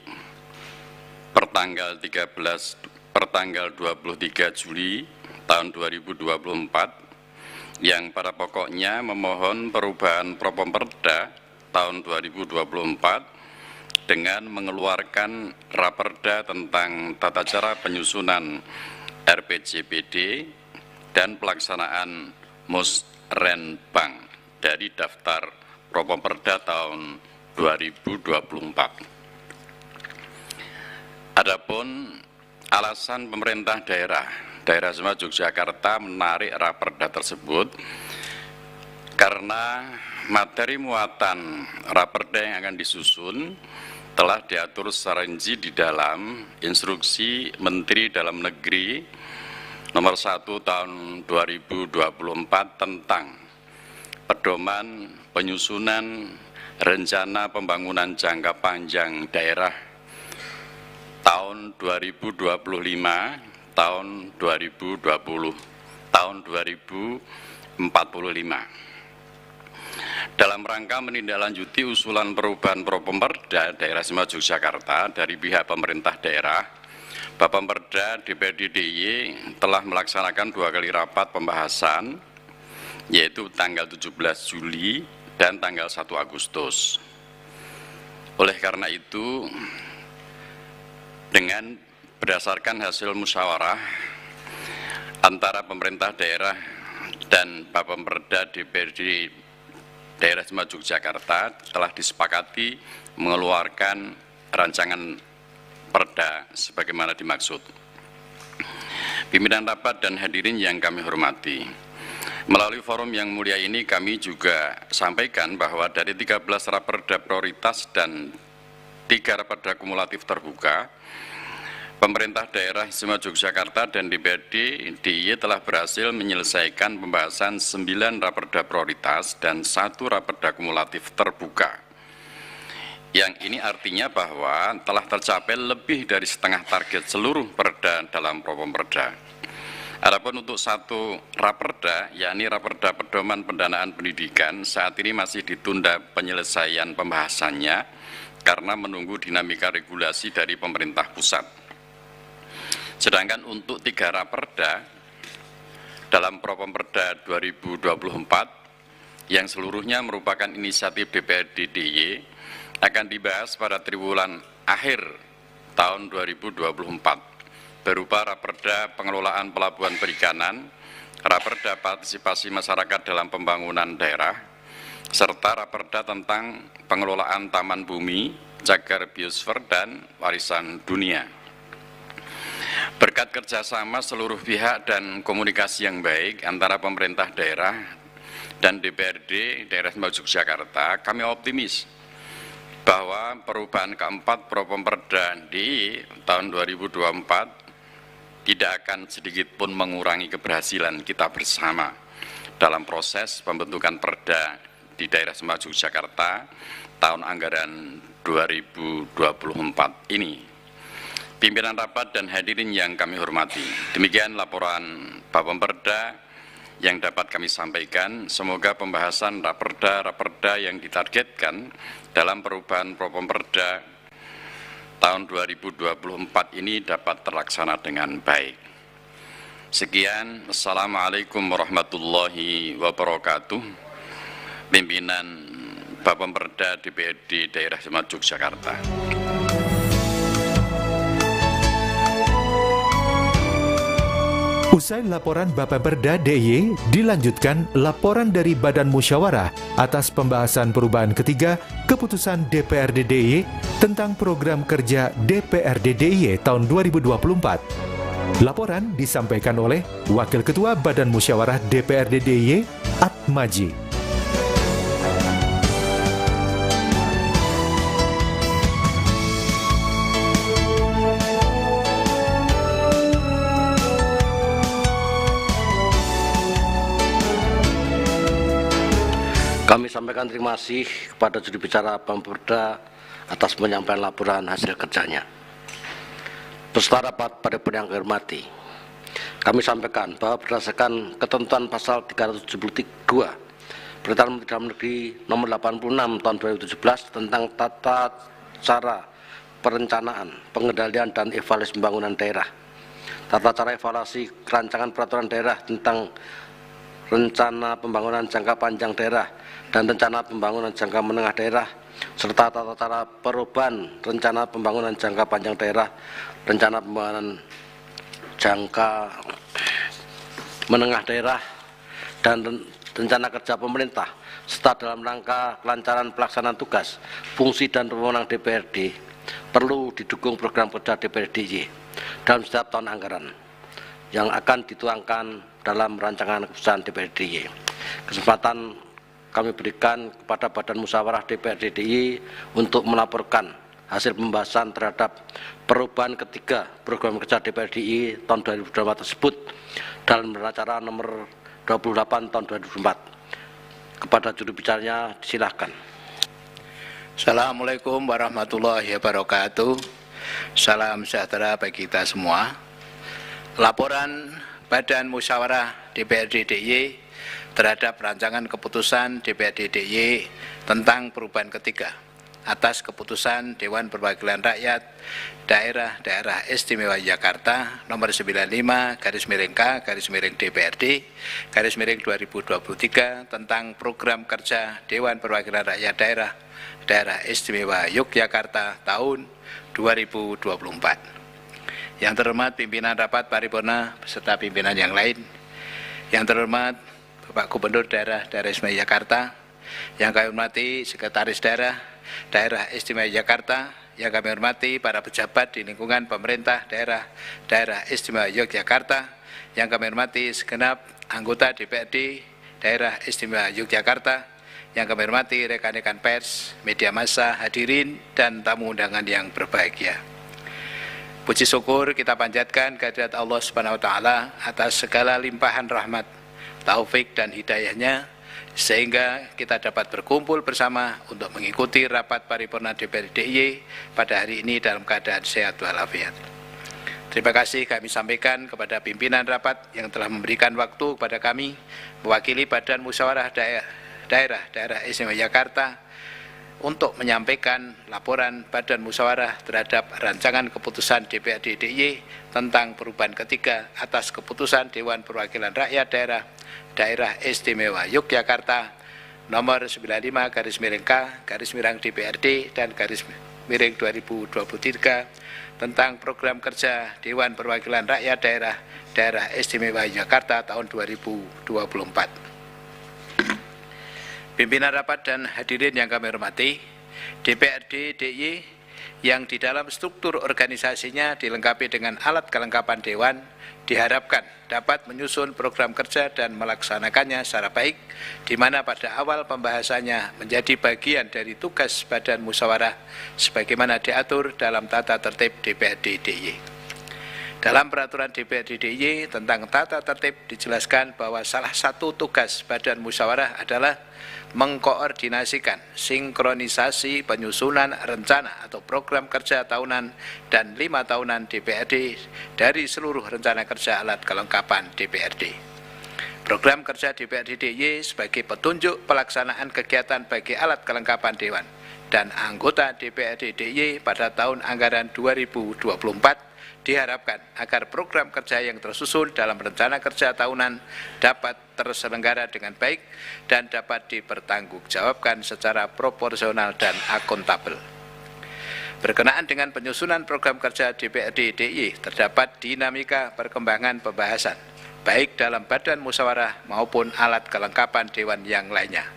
S11: pertanggal 23 Juli tahun 2024 yang pada pokoknya memohon perubahan Propemperda tahun 2024 dengan mengeluarkan raperda tentang tata cara penyusunan RPJPD dan pelaksanaan Musrenbang dari daftar Propemperda tahun 2024. Adapun alasan pemerintah daerah Istimewa Yogyakarta menarik raperda tersebut karena materi muatan raperda yang akan disusun telah diatur secara rinci di dalam Instruksi Menteri Dalam Negeri Nomor 1 Tahun 2024 tentang Pedoman Penyusunan Rencana Pembangunan Jangka Panjang Daerah tahun 2025 tahun 2020 tahun 2045. Dalam rangka menindaklanjuti usulan perubahan Propemperda Daerah Istimewa Yogyakarta dari pihak pemerintah daerah, Bapemperda DPRD DIY telah melaksanakan 2 kali rapat pembahasan, yaitu tanggal 17 Juli dan tanggal 1 Agustus. Oleh karena itu, dengan berdasarkan hasil musyawarah antara pemerintah daerah dan Bapemperda DPRD Daerah Istimewa Yogyakarta telah disepakati mengeluarkan rancangan perda sebagaimana dimaksud. Pimpinan rapat dan hadirin yang kami hormati, melalui forum yang mulia ini kami juga sampaikan bahwa dari 13 raperda prioritas dan 3 raperda kumulatif terbuka, pemerintah daerah Istimewa Yogyakarta dan DPRD DIY telah berhasil menyelesaikan pembahasan 9 raperda prioritas dan 1 raperda kumulatif terbuka. Yang ini artinya bahwa telah tercapai lebih dari setengah target seluruh perda dalam Propemperda. Adapun untuk 1 raperda, yakni raperda pedoman pendanaan pendidikan, saat ini masih ditunda penyelesaian pembahasannya karena menunggu dinamika regulasi dari pemerintah pusat. Sedangkan untuk 3 raperda dalam Propemperda 2024 yang seluruhnya merupakan inisiatif DPRD DIY akan dibahas pada triwulan akhir tahun 2024 berupa raperda pengelolaan pelabuhan perikanan, raperda partisipasi masyarakat dalam pembangunan daerah, serta raperda tentang pengelolaan taman bumi, cagar biosfer dan warisan dunia. Berkat kerjasama seluruh pihak dan komunikasi yang baik antara pemerintah daerah dan DPRD Daerah Istimewa Yogyakarta, kami optimis bahwa perubahan keempat Propemperda di tahun 2024 tidak akan sedikit pun mengurangi keberhasilan kita bersama dalam proses pembentukan perda di Daerah Istimewa Yogyakarta tahun anggaran 2024 ini. Pimpinan rapat dan hadirin yang kami hormati, demikian laporan Bapemperda yang dapat kami sampaikan. Semoga pembahasan raperda yang ditargetkan dalam perubahan Propemperda tahun 2024 ini dapat terlaksana dengan baik. Sekian, Assalamualaikum warahmatullahi wabarakatuh. Pimpinan Bapemperda DPRD Daerah Istimewa Yogyakarta.
S1: Usai laporan Bapemperda DIY, dilanjutkan laporan dari Badan Musyawarah atas pembahasan perubahan ketiga keputusan DPRD DIY tentang program kerja DPRD DIY tahun 2024. Laporan disampaikan oleh Wakil Ketua Badan Musyawarah DPRD DIY, Atmaji.
S2: Kami sampaikan terima kasih kepada juru bicara Pemperda atas penyampaian laporan hasil kerjanya. Peserta rapat paripurna yang kami hormati, kami sampaikan bahwa berdasarkan ketentuan pasal 372 Perintah Menteri Dalam Negeri nomor 86 tahun 2017 tentang tata cara perencanaan, pengendalian dan evaluasi pembangunan daerah, tata cara evaluasi rancangan peraturan daerah tentang rencana pembangunan jangka panjang daerah dan rencana pembangunan jangka menengah daerah, serta tata cara perubahan rencana pembangunan jangka panjang daerah, rencana pembangunan jangka menengah daerah, dan rencana kerja pemerintah, serta dalam rangka kelancaran pelaksanaan tugas, fungsi dan wewenang DPRD, perlu didukung program kerja DPRD dalam setiap tahun anggaran yang akan dituangkan dalam rancangan keputusan DPRD. Kesempatan kami berikan kepada Badan Musyawarah DPRD DIY untuk melaporkan hasil pembahasan terhadap perubahan ketiga program kerja DPRD DIY tahun 2024 tersebut dalam acara nomor 28 tahun 2024. Kepada juru bicaranya disilahkan.
S12: Assalamualaikum warahmatullahi wabarakatuh. Salam sejahtera bagi kita semua. Laporan Badan Musyawarah DPRD DIY terhadap rancangan keputusan DPRD DIY tentang perubahan ketiga atas keputusan Dewan Perwakilan Rakyat Daerah Istimewa Yogyakarta nomor 95/K/DPRD/2023 tentang program kerja Dewan Perwakilan Rakyat Daerah Istimewa Yogyakarta tahun 2024. Yang terhormat pimpinan rapat paripurna beserta pimpinan yang lain, yang terhormat Bapak Gubernur Daerah Istimewa Yogyakarta, yang kami hormati Sekretaris Daerah Istimewa Yogyakarta, yang kami hormati para pejabat di lingkungan pemerintah daerah Istimewa Yogyakarta, yang kami hormati segenap anggota DPRD Daerah Istimewa Yogyakarta, yang kami hormati rekan-rekan pers, media massa, hadirin dan tamu undangan yang berbahagia. Puji syukur kita panjatkan kehadirat Allah Subhanahu wa taala atas segala limpahan rahmat, taufik dan hidayahnya, sehingga kita dapat berkumpul bersama untuk mengikuti rapat paripurna DPRD DIY pada hari ini dalam keadaan sehat walafiat. Terima kasih kami sampaikan kepada pimpinan rapat yang telah memberikan waktu kepada kami mewakili Badan Musyawarah Daerah Istimewa Yogyakarta untuk menyampaikan laporan Badan Musyawarah terhadap rancangan keputusan DPRD DIY tentang perubahan ketiga atas keputusan Dewan Perwakilan Rakyat Daerah Istimewa Yogyakarta nomor 95/K/DPRD dan /2023 tentang program kerja Dewan Perwakilan Rakyat Daerah Istimewa Yogyakarta tahun 2024. Pimpinan rapat dan hadirin yang kami hormati, DPRD DIY yang di dalam struktur organisasinya dilengkapi dengan alat kelengkapan Dewan diharapkan dapat menyusun program kerja dan melaksanakannya secara baik, di mana pada awal pembahasannya menjadi bagian dari tugas Badan Musyawarah sebagaimana diatur dalam tata tertib DPRD DIY. Dalam peraturan DPRD DIY tentang tata tertib dijelaskan bahwa salah satu tugas Badan Musyawarah adalah mengkoordinasikan sinkronisasi penyusunan rencana atau program kerja tahunan dan 5 tahunan DPRD dari seluruh rencana kerja alat kelengkapan DPRD. Program kerja DPRD DIY sebagai petunjuk pelaksanaan kegiatan bagi alat kelengkapan Dewan dan anggota DPRD DIY pada tahun anggaran 2024 diharapkan agar program kerja yang tersusun dalam rencana kerja tahunan dapat terselenggara dengan baik dan dapat dipertanggungjawabkan secara proporsional dan akuntabel. Berkenaan dengan penyusunan program kerja DPRD DIY terdapat dinamika perkembangan pembahasan baik dalam Badan Musyawarah maupun alat kelengkapan Dewan yang lainnya,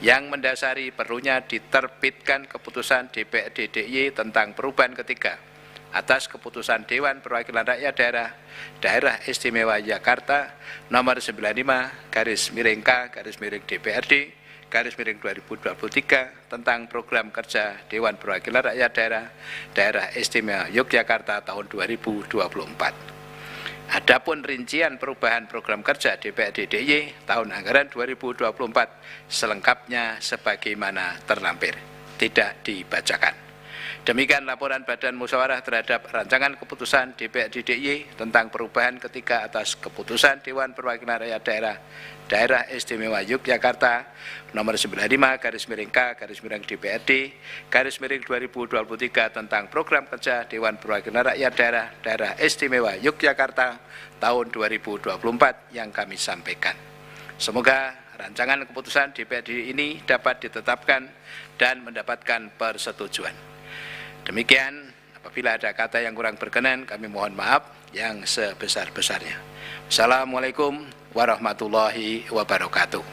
S12: yang mendasari perlunya diterbitkan keputusan DPRD DIY tentang perubahan ketiga atas keputusan Dewan Perwakilan Rakyat Daerah Istimewa Yogyakarta nomor 95/K/DPRD/2023 tentang program kerja Dewan Perwakilan Rakyat Daerah Istimewa Yogyakarta tahun 2024. Adapun rincian perubahan program kerja DPRD DIY tahun anggaran 2024 selengkapnya sebagaimana terlampir, tidak dibacakan. Demikian laporan Badan Musyawarah terhadap rancangan keputusan DPRD DIY tentang perubahan ketiga atas keputusan Dewan Perwakilan Rakyat Daerah Istimewa Yogyakarta nomor 95/K/DPRD /2023 tentang program kerja Dewan Perwakilan Rakyat Daerah Istimewa Yogyakarta tahun 2024 yang kami sampaikan. Semoga rancangan keputusan DPRD ini dapat ditetapkan dan mendapatkan persetujuan. Demikian, apabila ada kata yang kurang berkenan, kami mohon maaf yang sebesar-besarnya. Assalamualaikum warahmatullahi wabarakatuh.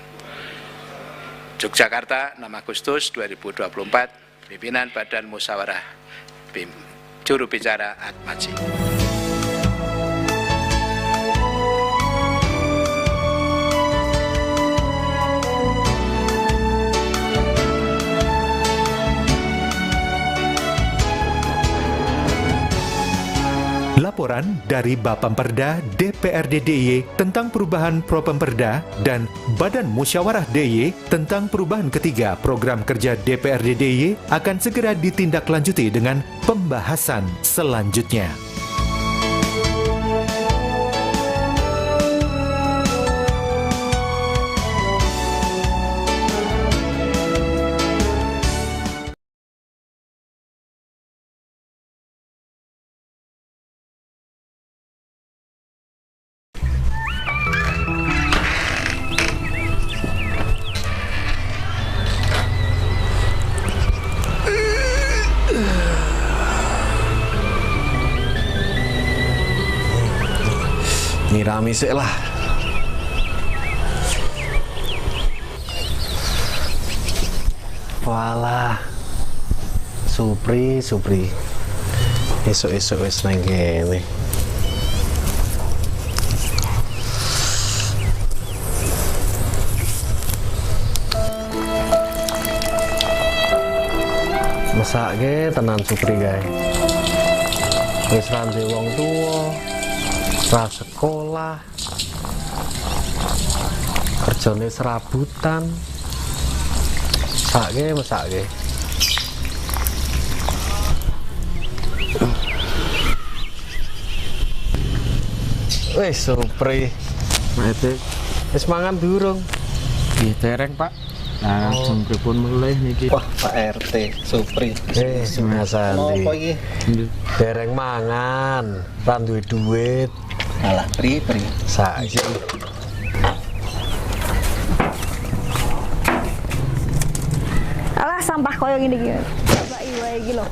S12: Yogyakarta, 6 Agustus 2024, Pimpinan Badan Musyawarah Juru Bicara Atmaji.
S1: Laporan dari Bapemperda DPRD DIY tentang perubahan Propemperda dan Badan Musyawarah DIY tentang perubahan ketiga program kerja DPRD DIY akan segera ditindaklanjuti dengan pembahasan selanjutnya.
S7: Nyirami sik lah. Walah. Supri. Esuk-esuk wis nang kene. Mesake tenan Supri gae. Wis ranti wong tuwa. Ra sekolah, kerjane serabutan, mesake. Wes Supri,
S8: Mate,
S7: wis mangan durung?
S8: nggih dereng, Pak. Nah, jam pripun mulih niki?
S9: Wah, Pak RT, Supri.
S7: Mas Andi.
S9: Apa iki?
S7: Dereng mangan, ra duwe duit.
S9: Alah, pri.
S7: Saiki.
S10: Alah sampah koyo ngene iki. Bapaki wae iki lho.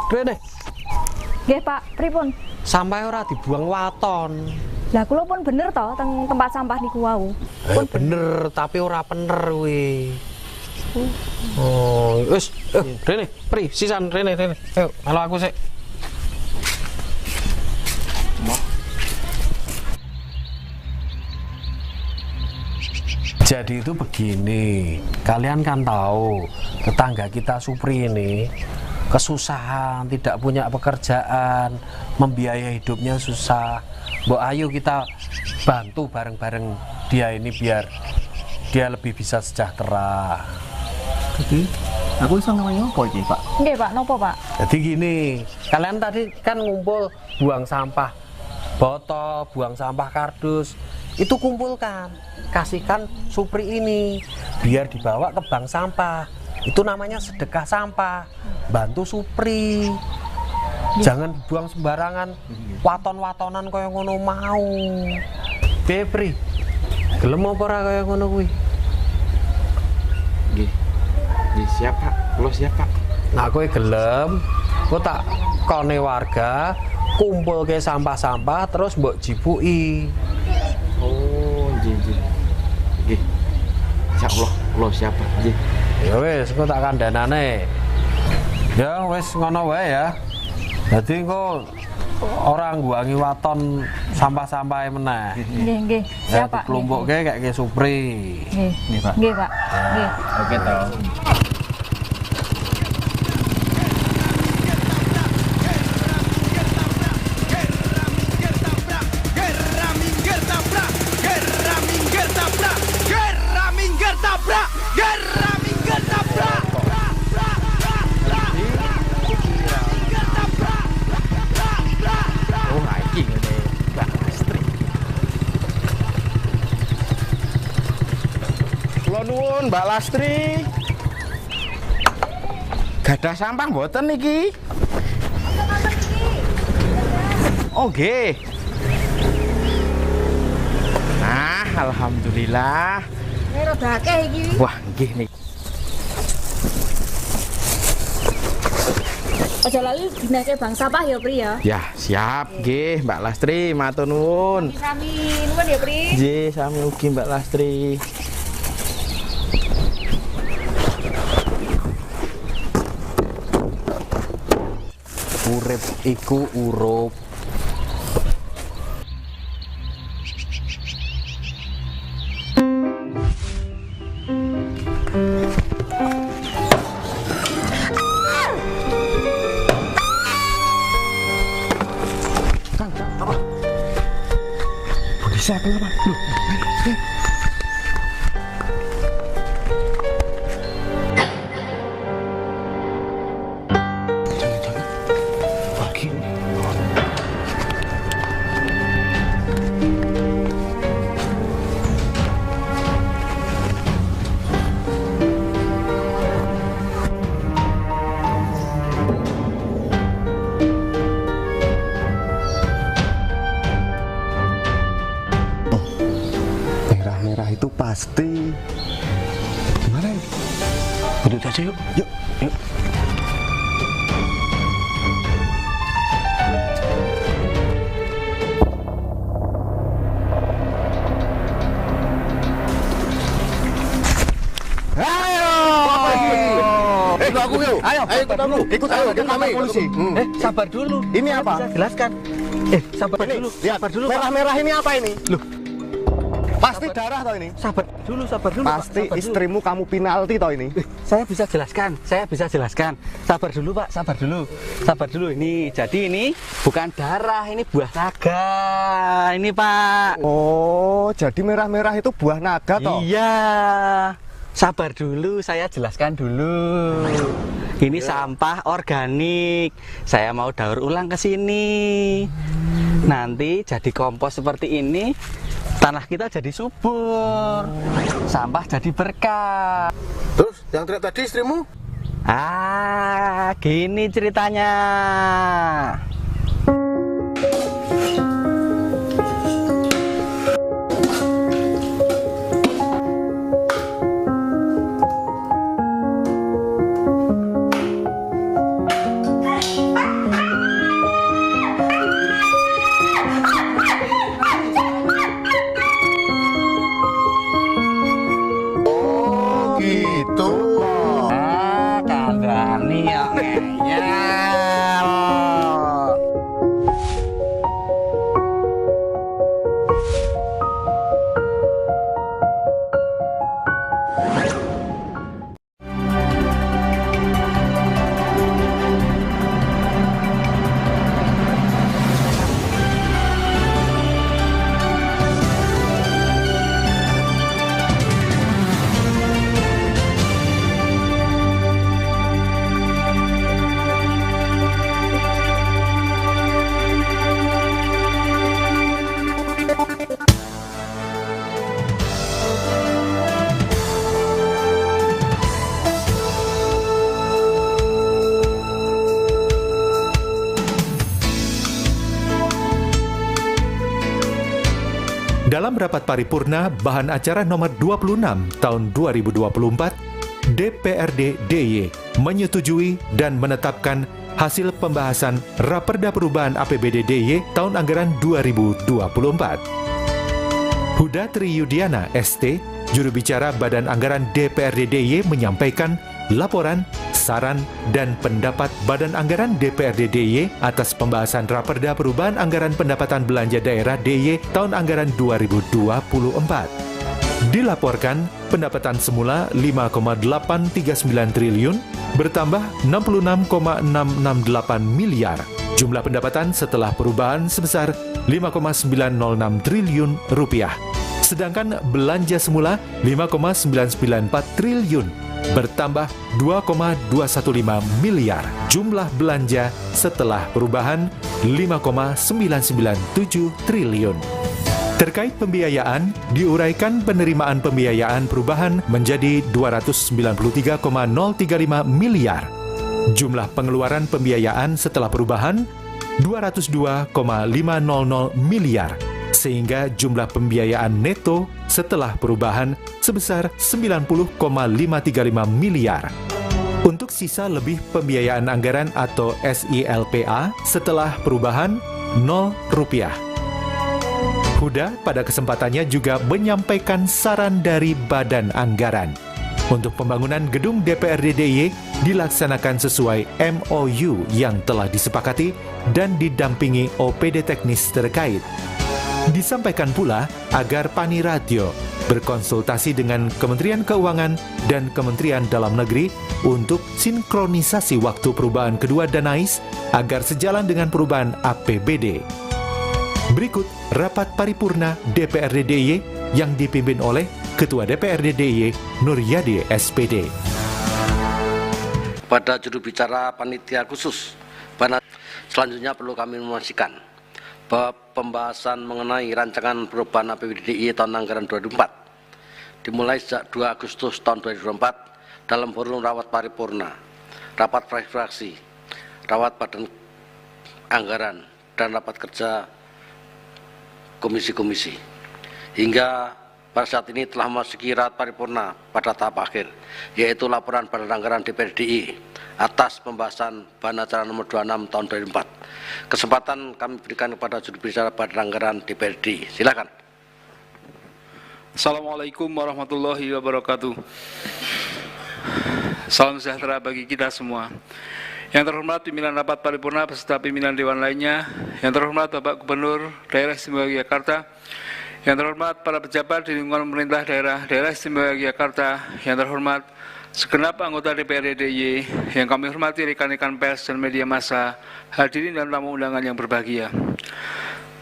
S7: Rene.
S10: Nggih, Pak, pripun?
S7: Sampah ora dibuang waton.
S10: Lah kula pun bener to teng tempat sampah niku wau.
S7: Bener, tapi ora bener kuwi. Oh, wis, Rene, Pri, sisan Rene. Ayo, halo aku sik. Jadi itu begini, kalian kan tahu tetangga kita Supri ini kesusahan, tidak punya pekerjaan, membiayai hidupnya susah. Mbok ayo kita bantu bareng-bareng dia ini biar dia lebih bisa sejahtera.
S8: Jadi, aku iso namanya apa iki, Pak?
S10: Nggih, Pak, nopo, Pak?
S7: Jadi gini, kalian tadi kan ngumpul buang sampah botol, buang sampah kardus, itu kumpulkan, kasihkan Supri ini biar dibawa ke bank sampah. Itu namanya sedekah sampah, bantu Supri. Jangan buang sembarangan, waton-watonan kaya ngono mau. Pri, gelem apa ora kaya ngono kuwi?
S8: Nggih. Nggih, siap, Pak. Kulo siap, Pak.
S7: Nah, kowe gelem, kowe tak kone warga kumpulke sampah-sampah terus mbok jibuki.
S8: Oh, nggih. Nggih. Insyaallah kulo siap, Pak. Nggih.
S7: Ya wis, kowe tak kandhanane. Ya wis ngono wae ya. Dadi engko ora ngguangi waton sampah-sampahe meneh.
S10: Nggih. Siap, Pak.
S7: Kelumpukke kaya Supri.
S10: Nggih, Pak. Nggih, Pak. Nggih.
S8: Oke, toh.
S13: Gebrak, gerami gedabrak.
S8: Oh, iki ngene. Mbak Lastri. Kula nuwun Mbak Lastri. Gadah sampah mboten niki? Oh, nggih. Nah, alhamdulillah.
S10: Ini rada akeh iki.
S8: Wah, nggih nih.
S10: Aja lali dinake bang sampah ya, Pri ya.
S8: Ya, siap nggih, Mbak Lastri, matur nuwun.
S10: Sami nuwun ya, Pri.
S8: Nggih, sami ugi Mbak Lastri. Urip iku urup. Bisa kenapa? Loh, ayo. Jangan-jangan pagi ini.
S9: Merah-merah itu pasti. Gimana ini? Duduk aja yuk. Yuk, yuk.
S8: Ikut aku yuk. Ayo ikut aku. Ikut aku ke kantor polisi.
S7: Sabar dulu.
S8: Ini apa?
S7: Bisa jelaskan. Sabar dulu.
S8: Lihat,
S7: Sabar dulu. Pak.
S8: merah-merah ini apa ini?
S7: Loh,
S8: Pasti darah toh ini?
S7: sabar dulu, sabar dulu. Pak.
S8: Pasti
S7: Sabar dulu.
S8: istrimu kamu penalti toh ini?
S7: Saya bisa jelaskan, Sabar dulu Pak, sabar dulu. Sabar dulu, ini, jadi ini bukan darah, ini buah naga. Ini Pak.
S8: Oh, jadi merah-merah itu buah naga toh?
S7: Iya. Sabar dulu, saya jelaskan dulu. Ini sampah organik. Saya mau daur ulang ke sini. Nanti jadi kompos seperti ini. Tanah kita jadi subur. Sampah jadi berkah.
S8: Terus yang teriak tadi istrimu?
S7: Gini ceritanya.
S8: Gitu.
S7: Kandani ya ngeyel.
S1: Dalam rapat paripurna bahan acara nomor 26 tahun 2024, DPRD DIY menyetujui dan menetapkan hasil pembahasan Raperda Perubahan APBD DIY tahun anggaran 2024. Huda Triyudiana ST, juru bicara Badan Anggaran DPRD DIY menyampaikan laporan, saran, dan pendapat Badan Anggaran DPRD DIY atas pembahasan Raperda Perubahan Anggaran Pendapatan Belanja Daerah DIY tahun anggaran 2024. Dilaporkan, pendapatan semula 5,839 triliun bertambah 66,668 miliar. Jumlah pendapatan setelah perubahan sebesar 5,906 triliun rupiah. Sedangkan belanja semula 5,994 triliun bertambah 2,215 miliar. Jumlah belanja setelah perubahan 5,997 triliun. Terkait pembiayaan, diuraikan penerimaan pembiayaan perubahan menjadi 293,035 miliar. Jumlah pengeluaran pembiayaan setelah perubahan 202,500 miliar, sehingga jumlah pembiayaan neto setelah perubahan sebesar 90,535 miliar. Untuk sisa lebih pembiayaan anggaran atau SILPA setelah perubahan 0 rupiah. Huda pada kesempatannya juga menyampaikan saran dari Badan Anggaran. Untuk pembangunan gedung DPRD DIY dilaksanakan sesuai MOU yang telah disepakati dan didampingi OPD teknis terkait. Disampaikan pula agar Paniratio berkonsultasi dengan Kementerian Keuangan dan Kementerian Dalam Negeri untuk sinkronisasi waktu perubahan kedua Danais agar sejalan dengan perubahan APBD. Berikut rapat paripurna DPRD DIY yang dipimpin oleh Ketua DPRD DIY Nuryadi SPD.
S2: Pada juru bicara panitia khusus, selanjutnya perlu kami informasikan bahwa pembahasan mengenai rancangan perubahan APBD DIY tahun anggaran 2024 dimulai sejak 2 Agustus tahun 2024 dalam forum rapat paripurna, rapat fraksi, rapat badan anggaran, dan rapat kerja komisi-komisi. Hingga pada saat ini telah memasuki rapat paripurna pada tahap akhir, yaitu laporan badan anggaran DPRD DIY atas pembahasan bahan acara nomor 26 tahun 2004. Kesempatan kami berikan kepada juru bicara badan anggaran DPRD. Silakan.
S3: Assalamualaikum warahmatullahi wabarakatuh. Salam sejahtera bagi kita semua. Yang terhormat pimpinan rapat paripurna beserta pimpinan dewan lainnya, yang terhormat Bapak Gubernur Daerah Istimewa Yogyakarta, yang terhormat para pejabat di lingkungan pemerintah Daerah Istimewa Yogyakarta, yang terhormat segenap anggota DPRD DIY, yang kami hormati rekan-rekan pers dan media massa, hadirin dan tamu undangan yang berbahagia.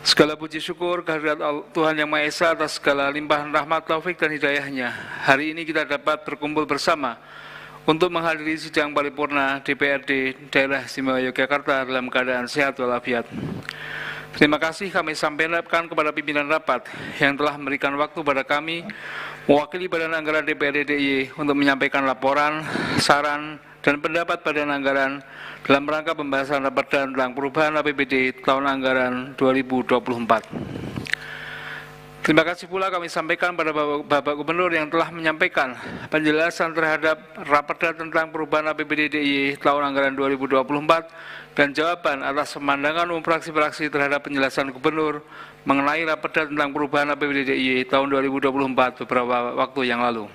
S3: Segala puji syukur kehadirat Tuhan Yang Maha Esa atas segala limpahan rahmat, taufik dan hidayahnya. Hari ini kita dapat berkumpul bersama untuk menghadiri sidang paripurna DPRD Daerah Istimewa Yogyakarta dalam keadaan sehat walafiat. Terima kasih kami sampaikan kepada pimpinan rapat yang telah memberikan waktu pada kami mewakili Badan Anggaran DPRD DIY untuk menyampaikan laporan, saran, dan pendapat Badan Anggaran dalam rangka pembahasan rapat tentang perubahan APBD tahun anggaran 2024. Terima kasih pula kami sampaikan pada Bapak Gubernur yang telah menyampaikan penjelasan terhadap raperda tentang perubahan APBD DIY tahun anggaran 2024 dan jawaban atas pemandangan umum fraksi-fraksi terhadap penjelasan Gubernur mengenai raperda tentang perubahan APBD DIY tahun 2024 beberapa waktu yang lalu.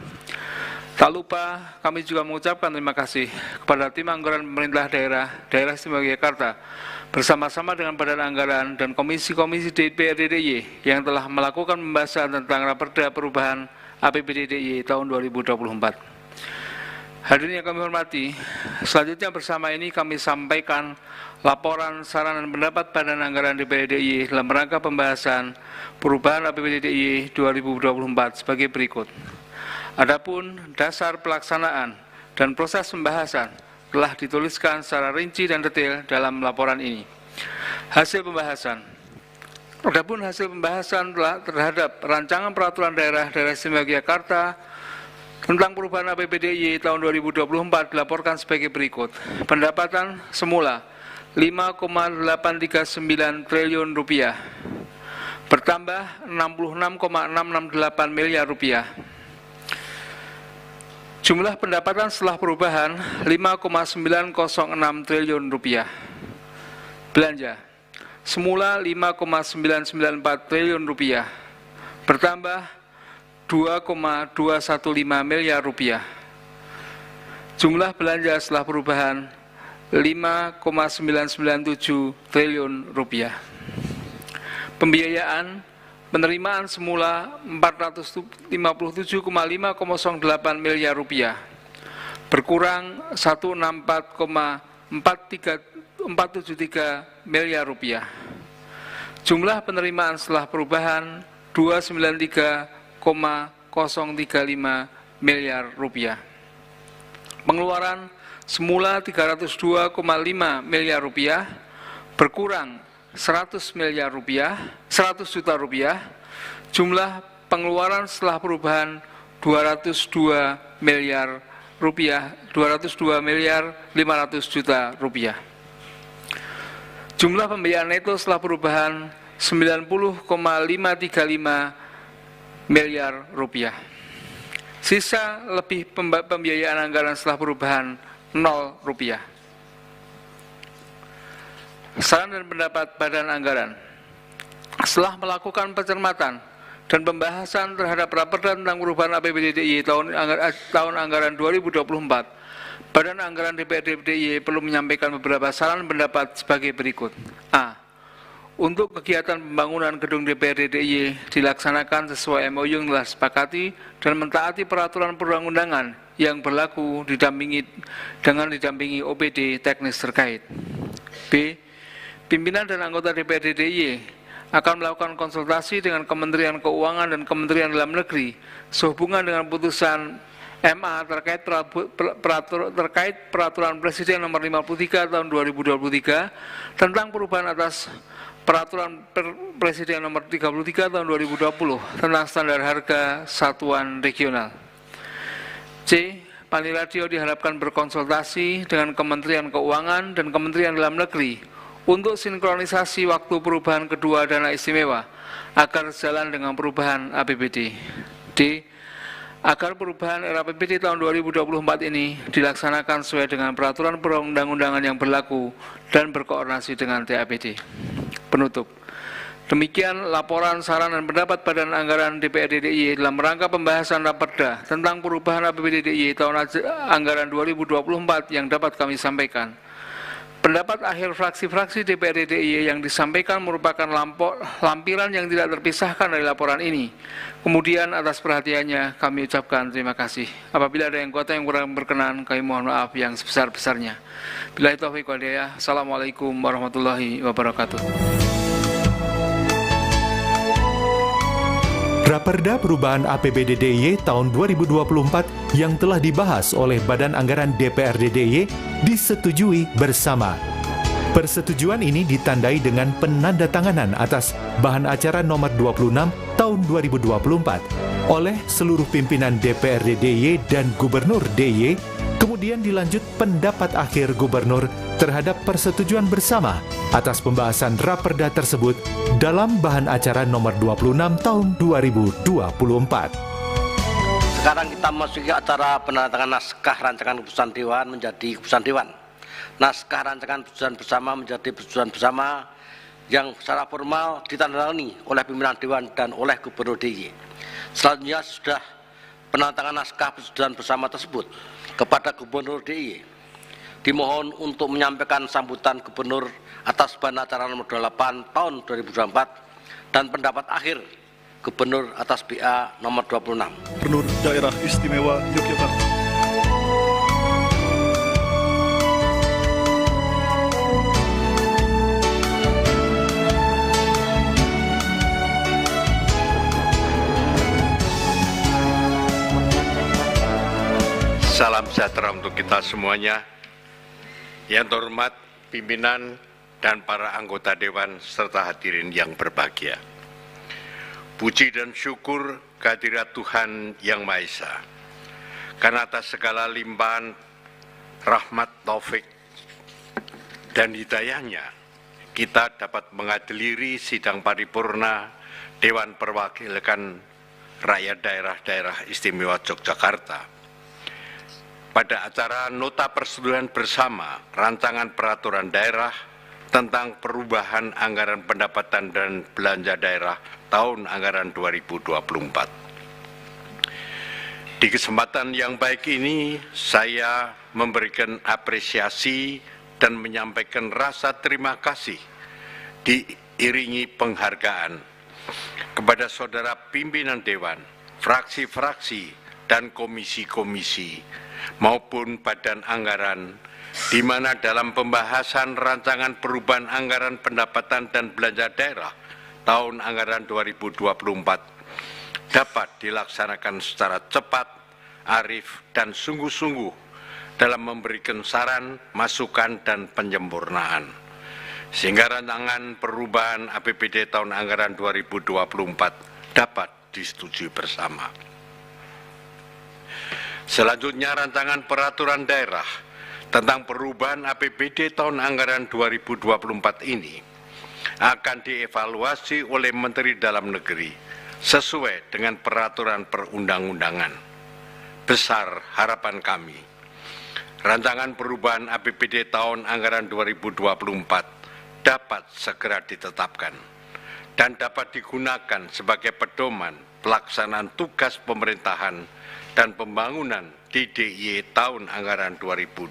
S3: Tak lupa kami juga mengucapkan terima kasih kepada tim anggaran pemerintah Daerah Istimewa Yogyakarta bersama-sama dengan Badan Anggaran dan komisi-komisi DPRD DIY yang telah melakukan pembahasan tentang raperda perubahan APBD DIY tahun 2024. Hadirin yang kami hormati, selanjutnya bersama ini kami sampaikan laporan, saran, dan pendapat Badan Anggaran DPRD DIY dalam rangka pembahasan perubahan APBD DIY 2024 sebagai berikut. Adapun dasar pelaksanaan dan proses pembahasan telah dituliskan secara rinci dan detail dalam laporan ini. Hasil pembahasan. Adapun hasil pembahasan terhadap rancangan peraturan daerah Istimewa Yogyakarta tentang perubahan APBD DIY tahun 2024 dilaporkan sebagai berikut. Pendapatan semula 5,839 triliun rupiah, bertambah 66,668 miliar rupiah. Jumlah pendapatan setelah perubahan 5,906 triliun rupiah. Belanja semula 5,994 triliun rupiah, bertambah 2,215 miliar rupiah. Jumlah belanja setelah perubahan 5,997 triliun rupiah. Pembiayaan penerimaan semula 457,508 miliar rupiah, berkurang 164,43 473 miliar rupiah. Jumlah penerimaan setelah perubahan 293,035 miliar rupiah. Pengeluaran semula 302,5 miliar rupiah berkurang 100 juta rupiah. Jumlah pengeluaran setelah perubahan 202 miliar rupiah, 202 miliar 500 juta rupiah. Jumlah pembiayaan neto setelah perubahan 90,535 miliar rupiah. Sisa lebih pembiayaan anggaran setelah perubahan 0 rupiah. Saran dan pendapat Badan Anggaran. Setelah melakukan pencermatan dan pembahasan terhadap Raperda tentang perubahan APBD DIY tahun anggaran 2024, Badan Anggaran DPRD DIY perlu menyampaikan beberapa saran pendapat sebagai berikut. A. Untuk kegiatan pembangunan gedung DPRD DIY dilaksanakan sesuai MOU yang telah disepakati dan mentaati peraturan perundang-undangan yang berlaku didampingi didampingi OPD teknis terkait. B. Pimpinan dan anggota DPRD DIY akan melakukan konsultasi dengan Kementerian Keuangan dan Kementerian Dalam Negeri sehubungan dengan putusan MA terkait peraturan Presiden nomor 53 tahun 2023 tentang perubahan atas peraturan Presiden nomor 33 tahun 2020 tentang standar harga satuan regional. C. Paniradio diharapkan berkonsultasi dengan Kementerian Keuangan dan Kementerian Dalam Negeri untuk sinkronisasi waktu perubahan kedua dana istimewa agar sejalan dengan perubahan APBD. D. Agar perubahan RAPBD tahun 2024 ini dilaksanakan sesuai dengan peraturan perundang-undangan yang berlaku dan berkoordinasi dengan TAPD. Penutup. Demikian laporan, saran, dan pendapat Badan Anggaran DPRD DIY dalam rangka pembahasan Raperda tentang perubahan APBD DIY tahun anggaran 2024 yang dapat kami sampaikan. Pendapat akhir fraksi-fraksi DPRD DIY yang disampaikan merupakan lampiran yang tidak terpisahkan dari laporan ini. Kemudian atas perhatiannya kami ucapkan terima kasih. Apabila ada yang kuota yang kurang berkenan, kami mohon maaf yang sebesar-besarnya. Billahi taufiq wal hidayah. Assalamualaikum warahmatullahi wabarakatuh.
S1: Raperda Perubahan APBD DIY tahun 2024 yang telah dibahas oleh Badan Anggaran DPRD DIY disetujui bersama. Persetujuan ini ditandai dengan penandatanganan atas bahan acara nomor 26 tahun 2024 oleh seluruh pimpinan DPRD DIY dan Gubernur DIY, kemudian dilanjut pendapat akhir Gubernur terhadap persetujuan bersama atas pembahasan Raperda tersebut dalam bahan acara nomor 26 tahun 2024.
S2: Sekarang kita memasuki acara penandatanganan naskah rancangan keputusan Dewan menjadi keputusan Dewan. Naskah rancangan keputusan bersama menjadi persetujuan bersama yang secara formal ditandatangani oleh pimpinan Dewan dan oleh Gubernur DIY. Selanjutnya sudah penandatanganan naskah persetujuan bersama tersebut kepada Gubernur DIY. Dimohon untuk menyampaikan sambutan Gubernur atas bahan acara nomor 28 tahun 2024 dan pendapat akhir Gubernur atas BA nomor 26.
S14: Gubernur Daerah Istimewa Yogyakarta.
S6: Salam sejahtera untuk kita semuanya. Yang terhormat pimpinan dan para anggota Dewan serta hadirin yang berbahagia. Puji dan syukur kehadirat Tuhan Yang Maha Esa. Karena atas segala limpahan rahmat, taufik, dan hidayahnya, kita dapat menghadiri sidang paripurna Dewan Perwakilan Rakyat Daerah-Daerah Istimewa Yogyakarta pada acara nota persetujuan bersama rancangan peraturan daerah tentang perubahan anggaran pendapatan dan belanja daerah tahun anggaran 2024. Di kesempatan yang baik ini, saya memberikan apresiasi dan menyampaikan rasa terima kasih diiringi penghargaan kepada saudara pimpinan Dewan, fraksi-fraksi, dan komisi-komisi maupun badan anggaran, di mana dalam pembahasan rancangan perubahan anggaran pendapatan dan belanja daerah tahun anggaran 2024 dapat dilaksanakan secara cepat, arif, dan sungguh-sungguh dalam memberikan saran, masukan, dan penyempurnaan, sehingga rancangan perubahan APBD tahun anggaran 2024 dapat disetujui bersama. Selanjutnya, rancangan peraturan daerah tentang perubahan APBD tahun anggaran 2024 ini akan dievaluasi oleh Menteri Dalam Negeri sesuai dengan peraturan perundang-undangan. Besar harapan kami, rancangan perubahan APBD tahun anggaran 2024 dapat segera ditetapkan dan dapat digunakan sebagai pedoman pelaksanaan tugas pemerintahan dan pembangunan di DIY tahun anggaran 2024.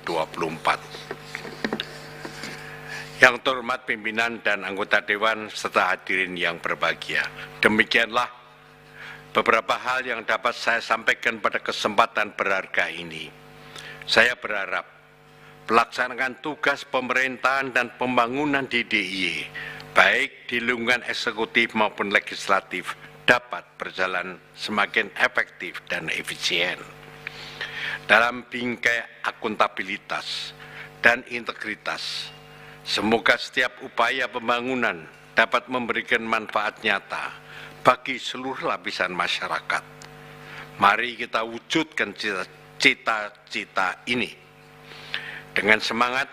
S6: Yang terhormat pimpinan dan anggota Dewan serta hadirin yang berbahagia, demikianlah beberapa hal yang dapat saya sampaikan pada kesempatan berharga ini. Saya berharap pelaksanaan tugas pemerintahan dan pembangunan di DIY, baik di lingkungan eksekutif maupun legislatif, dapat berjalan semakin efektif dan efisien. Dalam bingkai akuntabilitas dan integritas, semoga setiap upaya pembangunan dapat memberikan manfaat nyata bagi seluruh lapisan masyarakat. Mari kita wujudkan cita-cita ini dengan semangat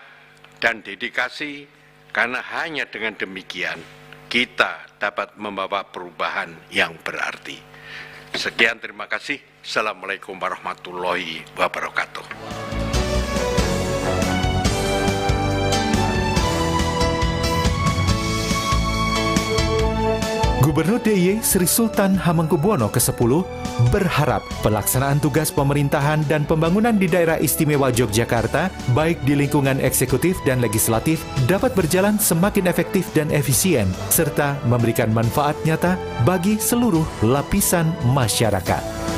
S6: dan dedikasi, karena hanya dengan demikian kita dapat membawa perubahan yang berarti. Sekian, terima kasih. Assalamualaikum warahmatullahi wabarakatuh.
S1: Gubernur DIY Sri Sultan Hamengkubuwono ke-10 berharap pelaksanaan tugas pemerintahan dan pembangunan di daerah istimewa Yogyakarta, baik di lingkungan eksekutif dan legislatif, dapat berjalan semakin efektif dan efisien, serta memberikan manfaat nyata bagi seluruh lapisan masyarakat.